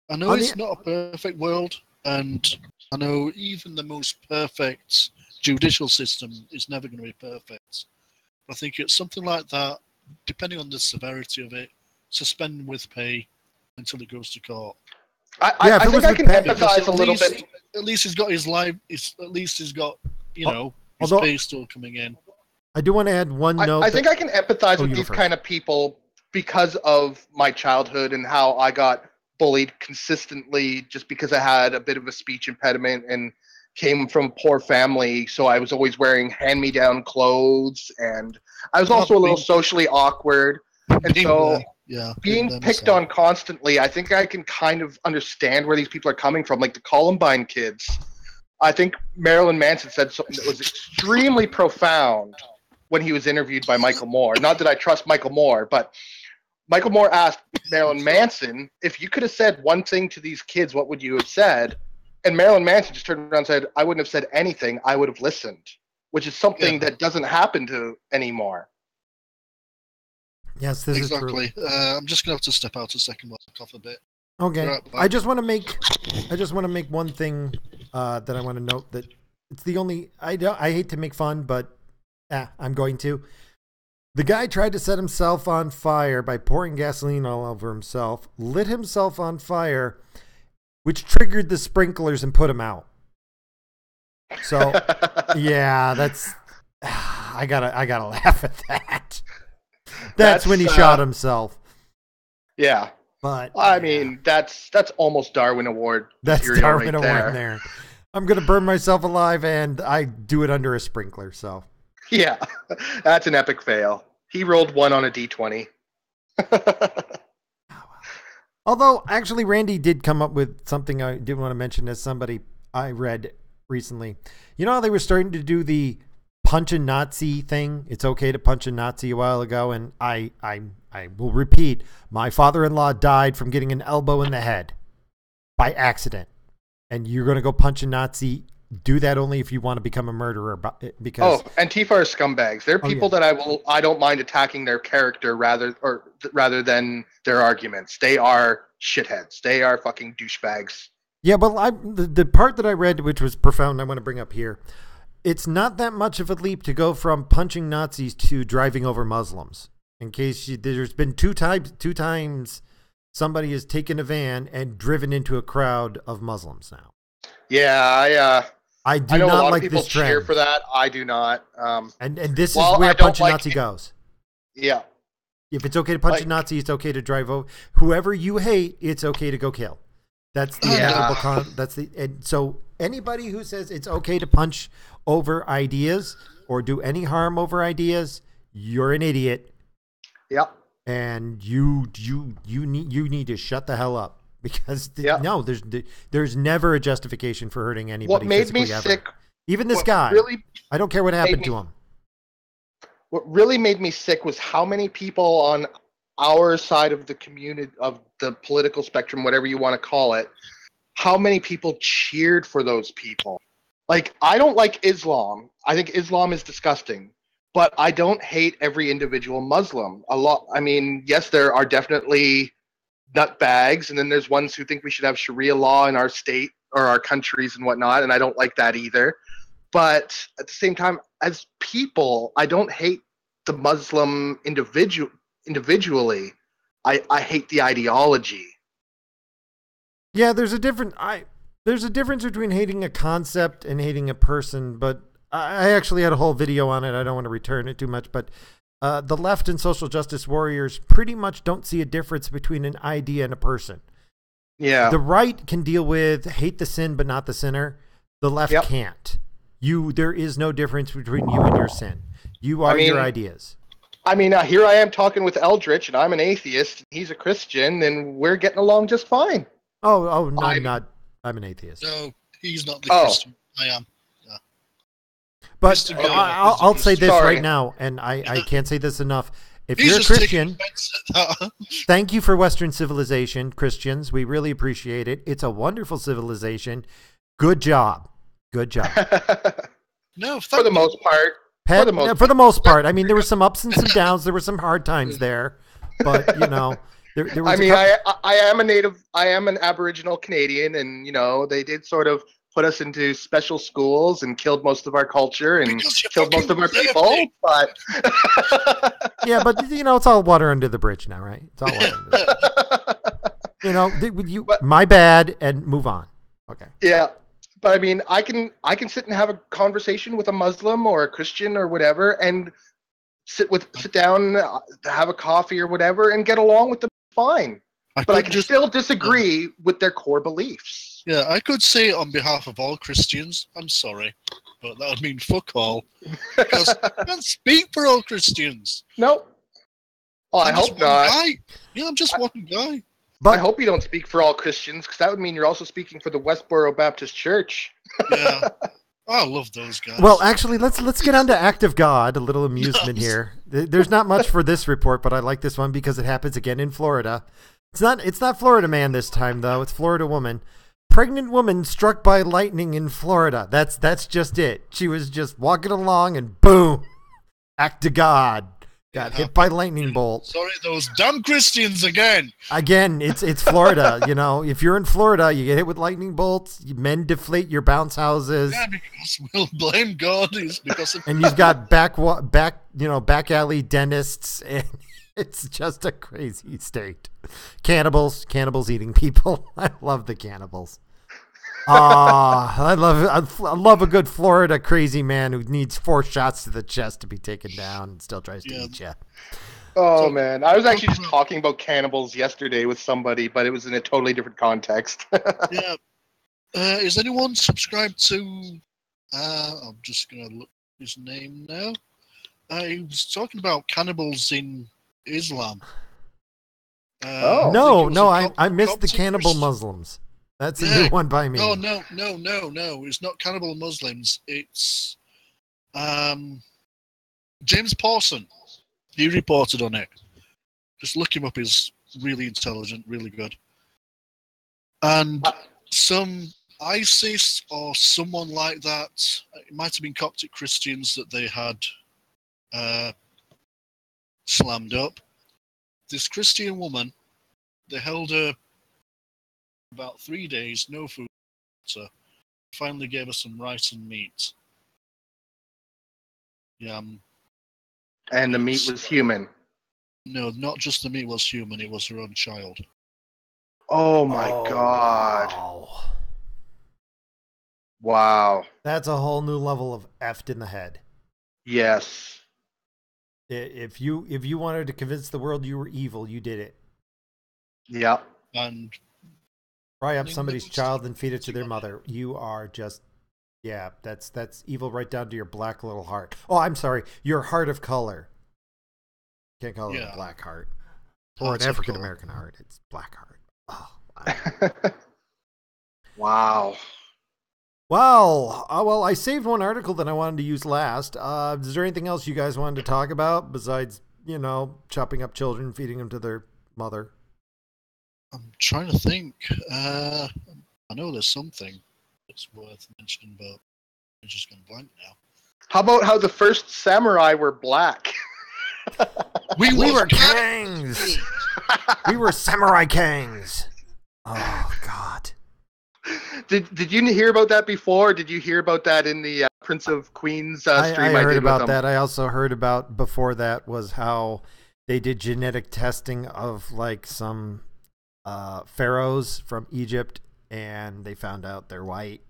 I know it's not a perfect world, and I know even the most perfect judicial system is never going to be perfect. But I think it's something like that, depending on the severity of it, suspend with pay until it goes to court. I think I can empathize a little bit. At least he's got his life. At least he's got, you know. His pay still coming in. I do want to add one note. I think I can empathize with these kind of people because of my childhood and how I got bullied consistently just because I had a bit of a speech impediment and came from a poor family. So I was always wearing hand-me-down clothes, and I was also a little socially awkward. And so being picked on constantly, I think I can kind of understand where these people are coming from, like the Columbine kids. I think Marilyn Manson said something that was extremely profound when he was interviewed by Michael Moore. Not that I trust Michael Moore, but Michael Moore asked Marilyn Manson, if you could have said one thing to these kids, what would you have said? And Marilyn Manson just turned around and said, I wouldn't have said anything. I would have listened, which is something that doesn't happen to anymore. Yes, this is true. Exactly. I'm just gonna have to step out a second while I cough a bit. Okay. Right, I just want to make one thing that I want to note that it's the only I hate to make fun, but I'm going to. The guy tried to set himself on fire by pouring gasoline all over himself, lit himself on fire, which triggered the sprinklers and put him out. So, yeah, that's I gotta laugh at that. That's when he shot himself. Yeah. But I mean, that's almost Darwin Award. That's Darwin right Award there. I'm gonna burn myself alive, and I do it under a sprinkler. So yeah, that's an epic fail. He rolled one on a d20. Although, actually, Randy did come up with something I did want to mention as somebody I read recently. You know how they were starting to do the punch a Nazi thing? It's okay to punch a Nazi a while ago, and I will repeat, my father-in-law died from getting an elbow in the head by accident. And you're going to go punch a Nazi. Do that only if you want to become a murderer. Because Antifa are scumbags. They're people that I don't mind attacking their character rather than their arguments. They are shitheads. They are fucking douchebags. Yeah, but the part that I read, which was profound, I want to bring up here. It's not that much of a leap to go from punching Nazis to driving over Muslims. In case there's been two times somebody has taken a van and driven into a crowd of Muslims now. Yeah, I do know not a lot like of people this trend. cheer for that. I do not. And this is where punch a Nazi goes. Yeah. If it's okay to punch a Nazi, it's okay to drive over whoever you hate. It's okay to go kill. That's the and so anybody who says it's okay to punch over ideas or do any harm over ideas, you're an idiot. Yep. And you need to shut the hell up. Because no, there's never a justification for hurting anybody. What made me sick, even this guy, I don't care what happened to him. What really made me sick was how many people on our side of the community, of the political spectrum, whatever you want to call it, how many people cheered for those people. Like, I don't like Islam. I think Islam is disgusting. But I don't hate every individual Muslim. I mean, yes, there are definitely nutbags, and then there's ones who think we should have Sharia law in our state or our countries and whatnot, and I don't like that either. But at the same time, as people, I don't hate the Muslim individually. I hate the ideology. Yeah, there's a difference between hating a concept and hating a person, but I actually had a whole video on it. I don't want to return it too much, but the left and social justice warriors pretty much don't see a difference between an idea and a person. Yeah. The right can deal with hate the sin but not the sinner. The left can't. There is no difference between you and your sin. You are your ideas. I mean, here I am talking with Eldritch, and I'm an atheist. He's a Christian, and we're getting along just fine. Oh, no, I'm not. I'm an atheist. No, he's not the Christian. I am. But I'll say this right now, and I can't say this enough. If you're a Christian, thank you for Western civilization, Christians. We really appreciate it. It's a wonderful civilization. Good job. No, for the most part. For the most part. I mean, there were some ups and some downs. There were some hard times there. But, there was I am an Aboriginal Canadian, and, they did sort of put us into special schools and killed most of our culture and killed most of our people. But yeah, but it's all water under the bridge now, right? It's all water under the bridge. My bad, and move on. Okay. Yeah, but I mean, I can sit and have a conversation with a Muslim or a Christian or whatever, and sit down, have a coffee or whatever, and get along with them fine. But I can still disagree with their core beliefs. Yeah, I could say on behalf of all Christians, I'm sorry, but that would mean fuck all. Because I can't speak for all Christians. Nope. Oh, I hope not. Yeah, I'm just one guy. But I hope you don't speak for all Christians, because that would mean you're also speaking for the Westboro Baptist Church. Yeah. I love those guys. Well, actually, let's get on to Act of God, a little amusement here. There's not much for this report, but I like this one because it happens again in Florida. It's not Florida man this time, though. It's Florida woman. Pregnant woman struck by lightning in Florida. That's just it. She was just walking along and boom, act of God. Got hit by lightning bolt. Sorry, those damn Christians again. Again, it's Florida. You know, if you're in Florida, you get hit with lightning bolts. Men deflate your bounce houses. Yeah, because we'll blame God. It's because of And you've got back alley dentists, and it's just a crazy state. Cannibals eating people. I love the cannibals. I love a good Florida crazy man who needs 4 shots to the chest to be taken down and still tries to eat you. Oh, man. I was actually just talking about cannibals yesterday with somebody, but it was in a totally different context. Yeah. Is anyone subscribed to... I'm just going to look his name now. He was talking about cannibals in Islam. I missed the cannibal Muslims. That's a new one by me. No. It's not cannibal Muslims. It's James Pawson. He reported on it. Just look him up. He's really intelligent, really good. And some ISIS or someone like that, it might have been Coptic Christians that they had slammed up. This Christian woman, they held her about 3 days, no food, so finally gave her some rice and meat. Yeah. And the meat was human. No, not just the meat was human, it was her own child. Oh my God. Wow. That's a whole new level of effed in the head. Yes. If you wanted to convince the world you were evil, you did it. Yep. And fry up somebody's child and feed it to their mother. You are just, that's evil right down to your black little heart. Oh, I'm sorry, your heart of color. Can't call it a black heart. Or an African American heart. It's black heart. Oh, wow. Wow. Well, I saved one article that I wanted to use last. Is there anything else you guys wanted to talk about besides, chopping up children, feeding them to their mother? I'm trying to think. I know there's something that's worth mentioning, but I'm just going blank now. How about how the first samurai were black? We were kings. We were samurai kings. Oh, God. Did you hear about that before? Did you hear about that in the Prince of Queens stream I heard did about with them? that. I also heard about before that was how they did genetic testing of like some pharaohs from Egypt, and they found out they're white.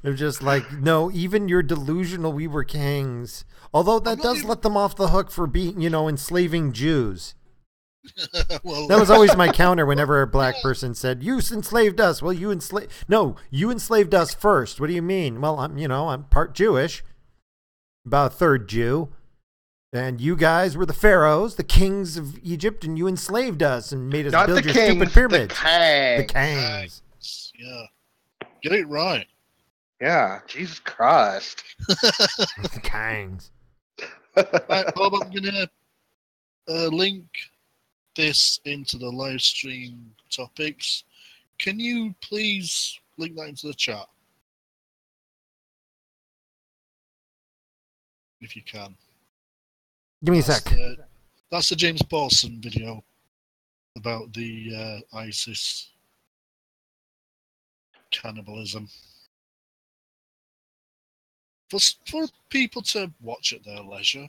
They're just like, no, even you're delusional. We were kings. Although that does let them off the hook for being, enslaving Jews. Well, that was always my counter whenever a black person said, you enslaved us. Well, you enslaved us first. What do you mean? Well, I'm part Jewish, about a third Jew. And you guys were the pharaohs, the kings of Egypt, and you enslaved us and made us build your stupid pyramids. The kangs. Yeah. Get it right. Yeah. Jesus Christ. The kangs. Right, Bob, I'm going to link this into the live stream topics. Can you please link that into the chat? If you can. Give me a sec. That's the James Paulson video about the ISIS cannibalism. For people to watch at their leisure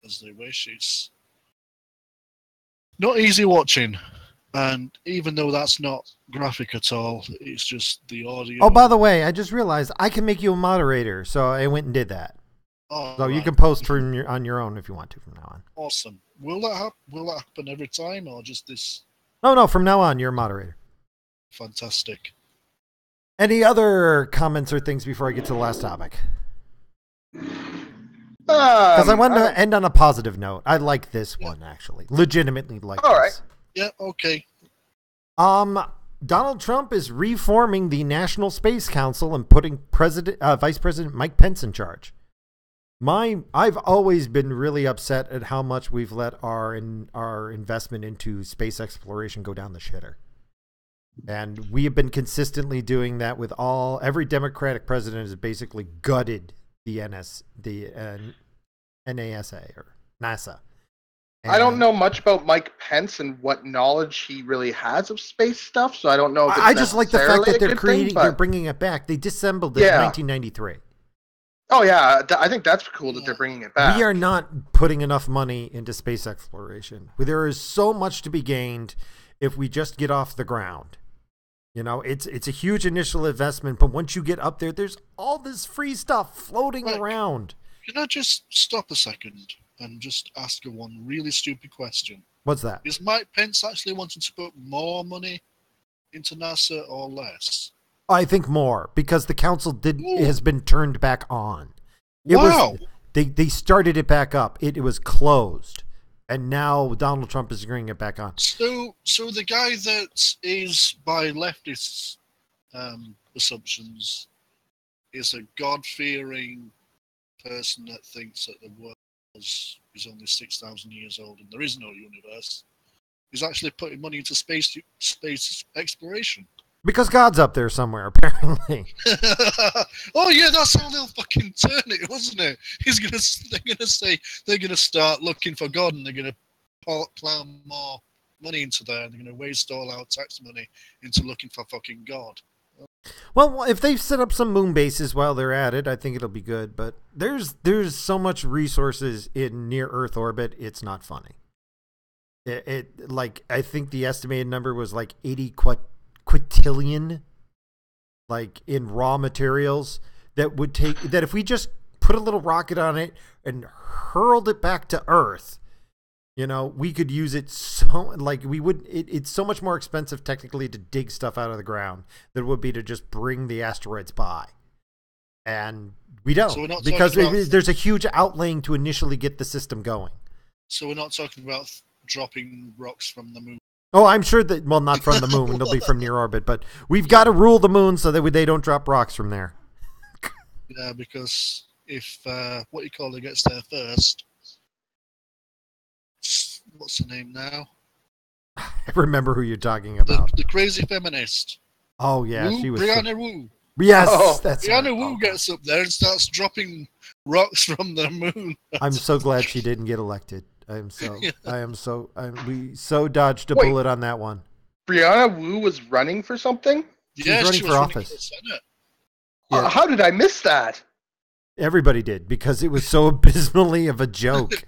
as they wish. It's not easy watching, and even though that's not graphic at all, it's just the audio. Oh, by the way, I just realized I can make you a moderator, so I went and did that. Oh, so right. You can post on your own if you want to from now on. Awesome. Will that happen every time, or just this? No, from now on, you're a moderator. Fantastic. Any other comments or things before I get to the last topic? Because I wanted to end on a positive note. I like this one, actually. Legitimately like this. All right. Yeah, okay. Donald Trump is reforming the National Space Council and putting Vice President Mike Pence in charge. I've always been really upset at how much we've let our investment into space exploration go down the shitter. And we have been consistently doing that with every Democratic president has basically gutted the NASA or NASA. I don't know much about Mike Pence and what knowledge he really has of space stuff, so I don't know if it's I just like the fact that they're they're bringing it back. They disassembled it in 1993. Oh yeah, I think that's cool that they're bringing it back. We are not putting enough money into space exploration. There is so much to be gained if we just get off the ground. You know, it's a huge initial investment, but once you get up there, there's all this free stuff floating around. Can I just stop a second and just ask you one really stupid question? What's that? Is Mike Pence actually wanting to put more money into NASA or less? I think more, because the council has been turned back on. They started it back up. It was closed, and now Donald Trump is bringing it back on. So the guy that is by leftist assumptions is a God-fearing person that thinks that the world is only 6,000 years old and there is no universe. He's actually putting money into space exploration. Because God's up there somewhere, apparently. Oh yeah, that's how they'll fucking turn it, wasn't it? They're gonna start looking for God, and they're gonna plow more money into there, and they're gonna waste all our tax money into looking for fucking God. Well, if they set up some moon bases while they're at it, I think it'll be good. But there's so much resources in near Earth orbit, it's not funny. I think the estimated number was like 80 quintillion, like in raw materials that would take that if we just put a little rocket on it and hurled it back to Earth, you know, we could use it it's so much more expensive technically to dig stuff out of the ground than it would be to just bring the asteroids by. And we don't, so because there's a huge outlaying to initially get the system going. So we're not talking about dropping rocks from the moon. Oh, I'm sure that, well, not from the moon. They'll be from near orbit, but we've got to rule the moon so that they don't drop rocks from there. Yeah, because if what you call it gets there first, what's the name now? I remember who you're talking about. The crazy feminist. Oh yeah, she was Brianna Wu. Yes, that's Brianna Wu gets up there and starts dropping rocks from the moon. I'm so glad she didn't get elected. We so dodged a bullet on that one. Brianna Wu was running for something? She was running for office. For Senate. Yeah. How did I miss that? Everybody did, because it was so abysmally of a joke.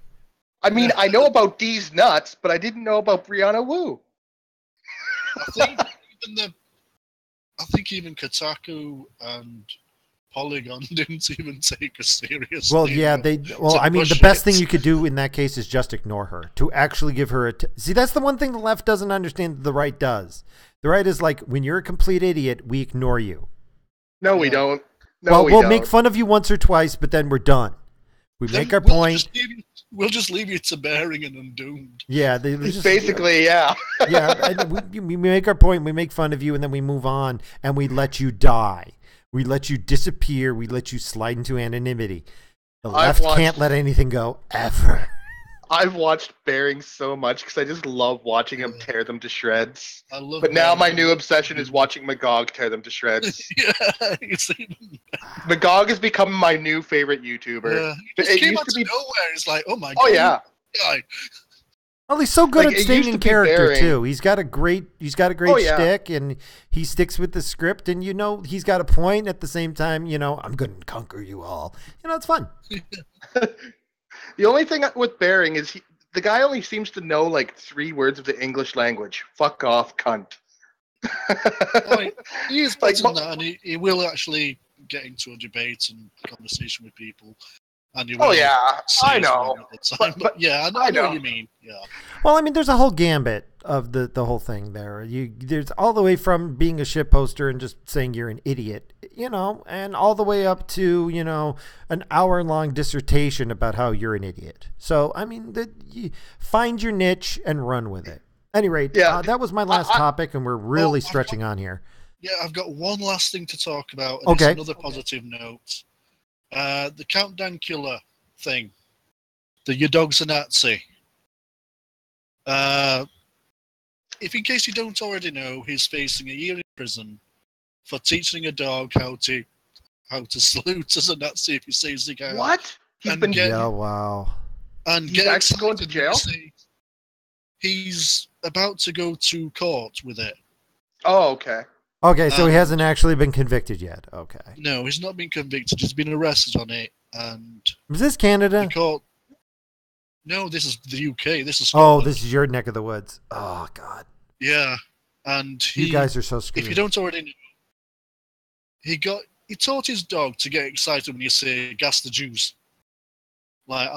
I mean, I know about D's nuts, but I didn't know about Brianna Wu. I think even Kotaku and Polygon didn't even take us seriously. Well, yeah, I mean, the best thing you could do in that case is just ignore her. To actually give her see, that's the one thing the left doesn't understand that the right does. The right is like, when you're a complete idiot, we ignore you. No, we don't. We'll make fun of you once or twice, but then we're done. We make our point. We'll just leave you to bearing and undoomed. Yeah, basically, yeah. Yeah, we make our point, we make fun of you, and then we move on, and we let you die. We let you disappear. We let you slide into anonymity. The left can't let anything go, ever. I've watched Bearing so much because I just love watching him tear them to shreds. But now my new obsession is watching Magog tear them to shreds. Yeah, you see. Magog has become my new favorite YouTuber. Yeah. It came out of nowhere. It's like, oh my god. Oh yeah. Well, he's so good at staying in character too. He's got a great shtick, and he sticks with the script, and he's got a point at the same time. I'm going to conquer you all. It's fun. The only thing with Bearing is the guy only seems to know like 3 words of the English language. Fuck off, cunt. He is better than that, and he will actually get into a debate and conversation with people. And he will I know. But yeah, I know what you mean. Yeah. Well, I mean, there's a whole gambit of the whole thing there. There's all the way from being a shit poster and just saying you're an idiot, and all the way up to, an hour-long dissertation about how you're an idiot. So, I mean, you find your niche and run with it. At any rate, that was my last topic, and we're really stretching on here. Yeah, I've got one last thing to talk about, and okay. It's another positive note. The Countdown Killer thing. The Your Dog's a Nazi. If in case you don't already know, he's facing a year in prison for teaching a dog how to salute as a Nazi if he sees the guy. What? He's been Yeah, wow. And He's actually going to jail? He's about to go to court with it. Oh, okay. Okay, so he hasn't actually been convicted yet. Okay. No, he's not been convicted. He's been arrested on it. And Was this Canada? No, this is the UK. This is Scotland. Scotland. This is your neck of the woods. Oh, God. Yeah. And you guys are so screwed. If you don't already know, he taught his dog to get excited when you say gas the Jews. Like,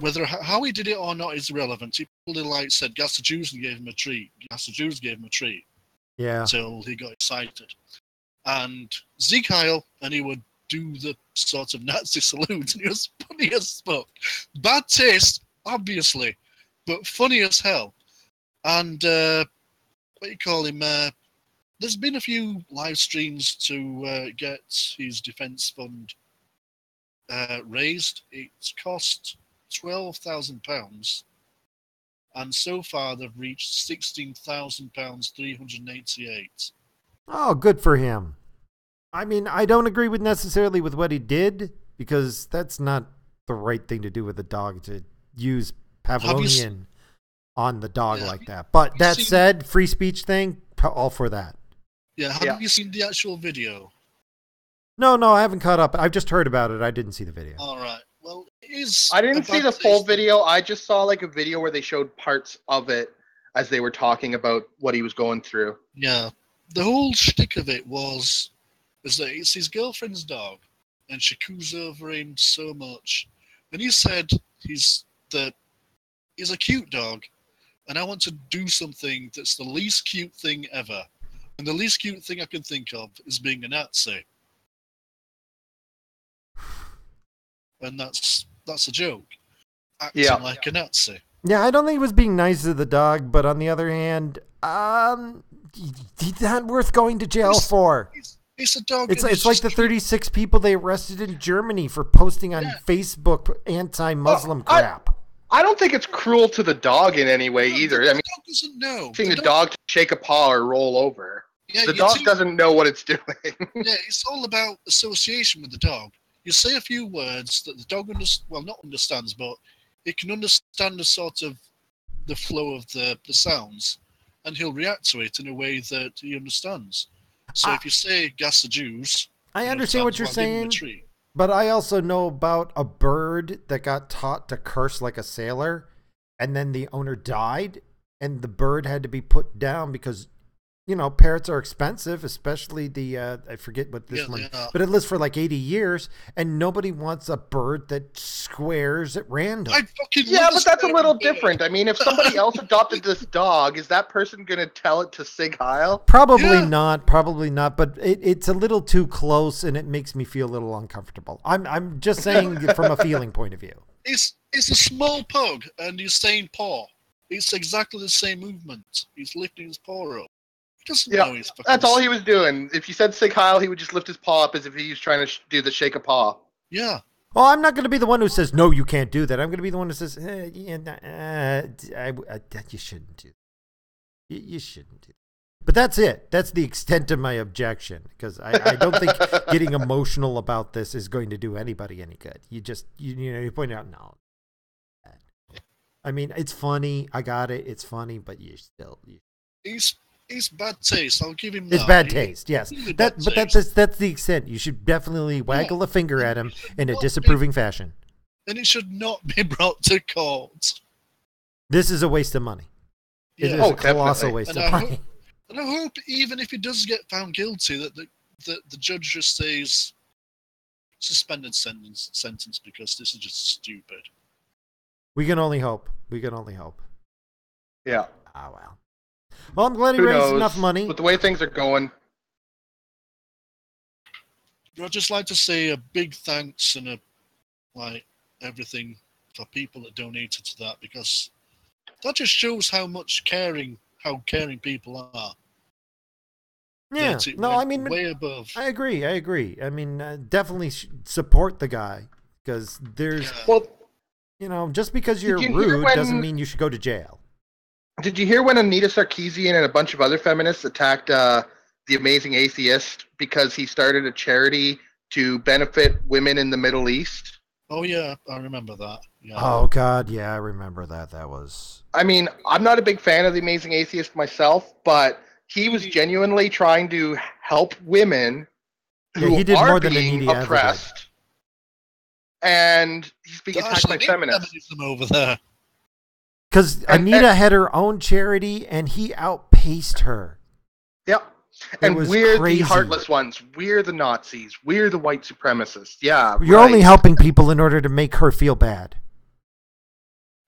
whether how he did it or not is irrelevant. He probably said gas the Jews and gave him a treat. Gas the Jews gave him a treat. Yeah. Until he got excited. And Zeke Heil, and he would do the sort of Nazi salute, and he was funny as fuck. Bad taste, obviously, but funny as hell. And what do you call him? There's been a few live streams to get his defence fund raised. It's cost £12,000, and so far they've reached £16,388. Oh, good for him. I mean, I don't agree with necessarily with what he did, because that's not the right thing to do with a dog, to use Pavlovian on the dog like that. But that said, free speech thing, all for that. Yeah, have you seen the actual video? No, I haven't caught up. I've just heard about it. I didn't see the video. All right. Well, I didn't see the full video. I just saw like a video where they showed parts of it as they were talking about what he was going through. Yeah. The whole shtick of it is that it's his girlfriend's dog, and she coos over him so much. And he said he's a cute dog, and I want to do something that's the least cute thing ever. And the least cute thing I can think of is being a Nazi. And that's a joke. Acting like a Nazi. Yeah, I don't think he was being nice to the dog, but on the other hand, he's not worth going to jail for. It's a dog. It's like the 36 people they arrested in Germany for posting on Facebook anti-Muslim crap. I don't think it's cruel to the dog in any way either. The dog doesn't know. The dog to shake a paw or roll over. Yeah, the dog doesn't know what it's doing. Yeah, it's all about association with the dog. You say a few words that the dog not understands, but it can understand the sort of the flow of the sounds, and he'll react to it in a way that he understands. So if you say gas the Jews, I understand what you're saying, but I also know about a bird that got taught to curse like a sailor, and then the owner died, and the bird had to be put down because, parrots are expensive, especially the, I forget what this one, but it lives for like 80 years, and nobody wants a bird that squares at random. But that's a little different. I mean, if somebody else adopted this dog, is that person going to tell it to Sig Heil? Probably not, but it's a little too close, and it makes me feel a little uncomfortable. I'm just saying from a feeling point of view. It's a small pug, and he's saying paw. It's exactly the same movement. He's lifting his paw up. That's all he was doing. If you said Sig Heil, he would just lift his paw up as if he was trying to do the shake a paw. Yeah. Well, I'm not going to be the one who says, no, you can't do that. I'm going to be the one who says, you shouldn't do that. You shouldn't do that. But that's it. That's the extent of my objection, because I don't think getting emotional about this is going to do anybody any good. You just, you point out, no. I mean, it's funny. I got it. It's funny, but It's bad taste. I'll give him that. It's bad taste, yes. But that's the extent. You should definitely waggle a finger at him in a disapproving fashion. And it should not be brought to court. This is a waste of money. It is a colossal waste of money. And I hope, even if he does get found guilty, that the judge just says suspended sentence, because this is just stupid. We can only hope. Yeah. Oh, well. Well, I'm glad he raised enough money. With the way things are going. I'd just like to say a big thanks and everything for people that donated to that, because that just shows how caring people are. Yeah. No, I mean, way above. I agree. I mean, definitely support the guy, because there's, just because you're rude doesn't mean you should go to jail. Did you hear when Anita Sarkeesian and a bunch of other feminists attacked the Amazing Atheist because he started a charity to benefit women in the Middle East? Oh yeah, I remember that. Yeah. Oh God, yeah, I remember that. That was. I mean, I'm not a big fan of The Amazing Atheist myself, but he was genuinely trying to help women Yeah, who he did are more than being Anita ever did. oppressed, and he's being attacked by feminists. Feminism over there. Because Anita had her own charity, and he outpaced her. Yep. It And was we're crazy. the heartless ones. We're the Nazis. We're the white supremacists. Yeah. You're right. only helping people in order to make her feel bad.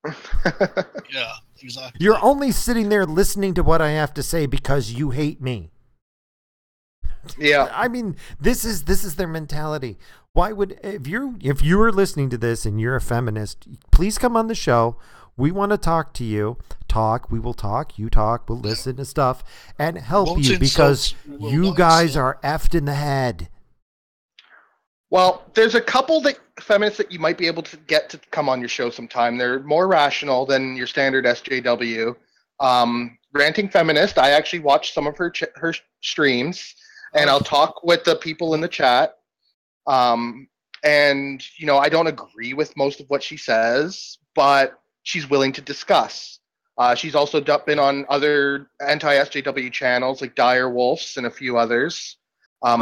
Yeah, exactly. You're only sitting there listening to what I have to say because you hate me. Yeah. I mean, this is their mentality. Why would if you are listening to this and you're a feminist, please come on the show. We want to talk to you. We will talk. You talk. We'll listen to stuff and help you because you guys are effed in the head. Well, there's a couple feminists that you might be able to get to come on your show sometime. They're more rational than your standard SJW. Ranting Feminist, I actually watched some of her streams, and I'll talk with the people in the chat. And, I don't agree with most of what she says, but she's willing to discuss. She's also been on other anti-SJW channels like Dire Wolves and a few others. I'll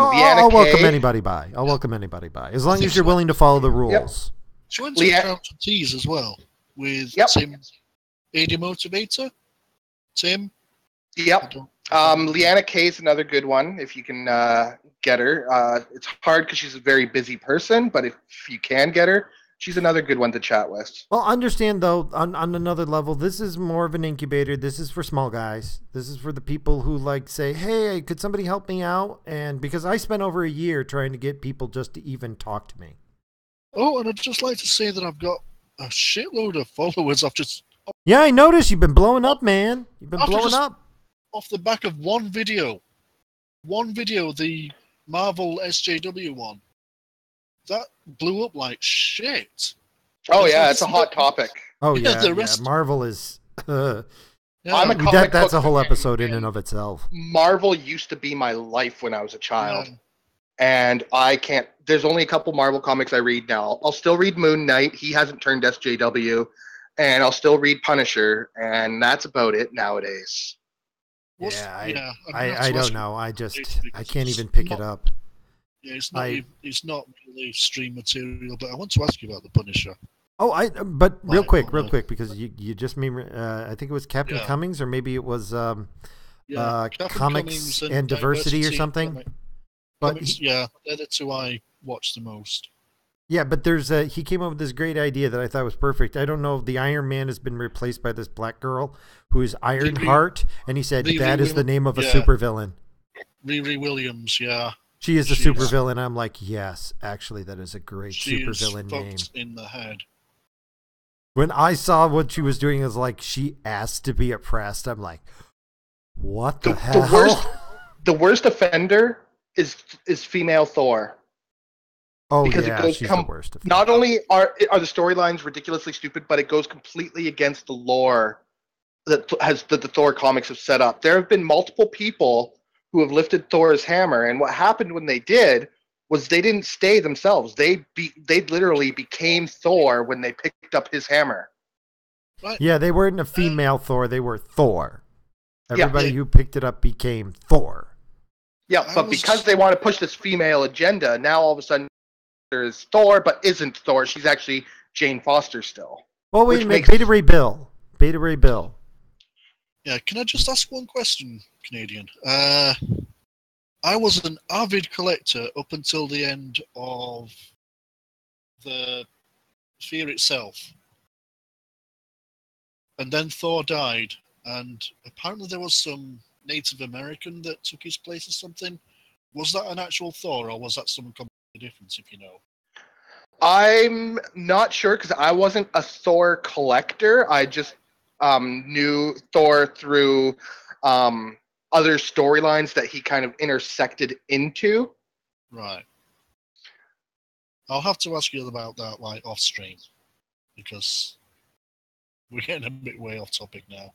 welcome anybody by. As long as you're willing to follow the rules. Yep. She went to Crown Teas as well with Tim, AD Motivator. Tim. Yep. Leanna Kay is another good one if you can get her. It's hard because she's a very busy person, but if you can get her, she's another good one to chat with. Well, understand, though, on another level, this is more of an incubator. This is for small guys. This is for the people who, say, hey, could somebody help me out? And because I spent over a year trying to get people just to even talk to me. Oh, and I'd just like to say that I've got a shitload of followers. Yeah, I noticed you've been blowing up, man. You've been blowing up. Off the back of one video, the Marvel SJW one. That blew up like shit. Oh yeah, it's a hot topic. Oh yeah, Marvel is. I'm a comic that's book a whole fan, episode in and of itself. Marvel used to be my life when I was a child, and I can't. There's only a couple Marvel comics I read now. I'll still read Moon Knight. He hasn't turned SJW, and I'll still read Punisher, and that's about it nowadays. I don't know. I can't even pick it up. Yeah, it's not really stream material, but I want to ask you about the Punisher. But real quick, because you just made, I think it was Captain Cummings, or maybe it was Comics and Diversity or something. Comics, they're the two I watch the most. Yeah, but he came up with this great idea that I thought was perfect. I don't know if the Iron Man has been replaced by this black girl who is Ironheart, and he said that is the name of a supervillain. Riri Williams, yeah. She is a supervillain. I'm like, yes, actually, that is a great supervillain name. In the head. When I saw what she was doing, is like she asked to be oppressed. I'm like, what the hell? The worst offender is female Thor. Oh, because yeah, it goes she's the worst offender. Not only are the storylines ridiculously stupid, but it goes completely against the lore that the Thor comics have set up. There have been multiple people who have lifted Thor's hammer, and what happened when they did was they didn't stay themselves. They literally became Thor when they picked up his hammer. Right. Yeah, they weren't a female Thor; they were Thor. Everybody who picked it up became Thor. Yeah, but because they want to push this female agenda, now all of a sudden there's Thor, but isn't Thor. She's actually Jane Foster still. Well, wait a minute. Beta Ray Bill. Yeah, can I just ask one question, Canadian? I was an avid collector up until the end of the Fear itself. And then Thor died, and apparently there was some Native American that took his place or something. Was that an actual Thor, or was that someone completely different, if you know? I'm not sure, because I wasn't a Thor collector. I just knew Thor through other storylines that he kind of intersected into. Right. I'll have to ask you about that off stream, because we're getting a bit way off topic now.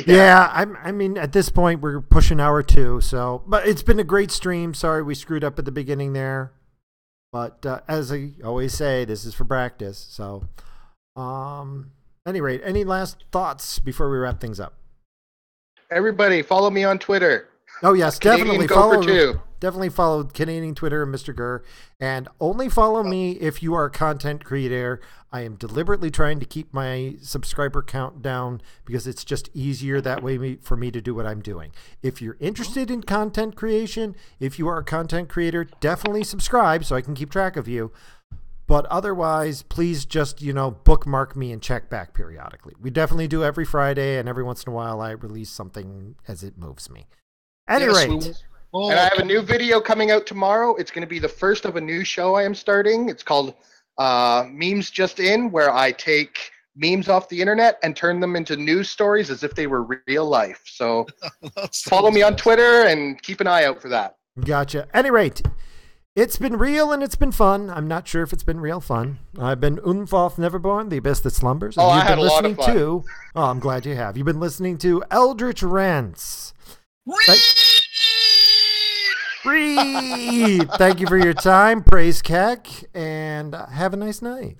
Yeah, I mean, at this point we're pushing hour 2, so but it's been a great stream. Sorry we screwed up at the beginning there, But as I always say, this is for practice. So, any rate, any last thoughts before we wrap things up? Everybody, follow me on Twitter. Oh yes, Canadian definitely Gopher follow. too. Definitely follow Canadian Twitter and Mr. Gurr, and only follow me if you are a content creator. I am deliberately trying to keep my subscriber count down because it's just easier that way for me to do what I'm doing. If you're interested in content creation, if you are a content creator, definitely subscribe so I can keep track of you. But otherwise, please just, bookmark me and check back periodically. We definitely do every Friday, and every once in a while I release something as it moves me. At any rate. And I have a new video coming out tomorrow. It's going to be the first of a new show I am starting. It's called Memes Just In, where I take memes off the internet and turn them into news stories as if they were real life. So follow me on Twitter and keep an eye out for that. Gotcha. At any rate, it's been real and it's been fun. I'm not sure if it's been real fun. I've been Unfoth Neverborn, the abyss that slumbers. And I had a lot of fun. I'm glad you have. You've been listening to Eldritch Rants. Thank you for your time. Praise Kek, and have a nice night.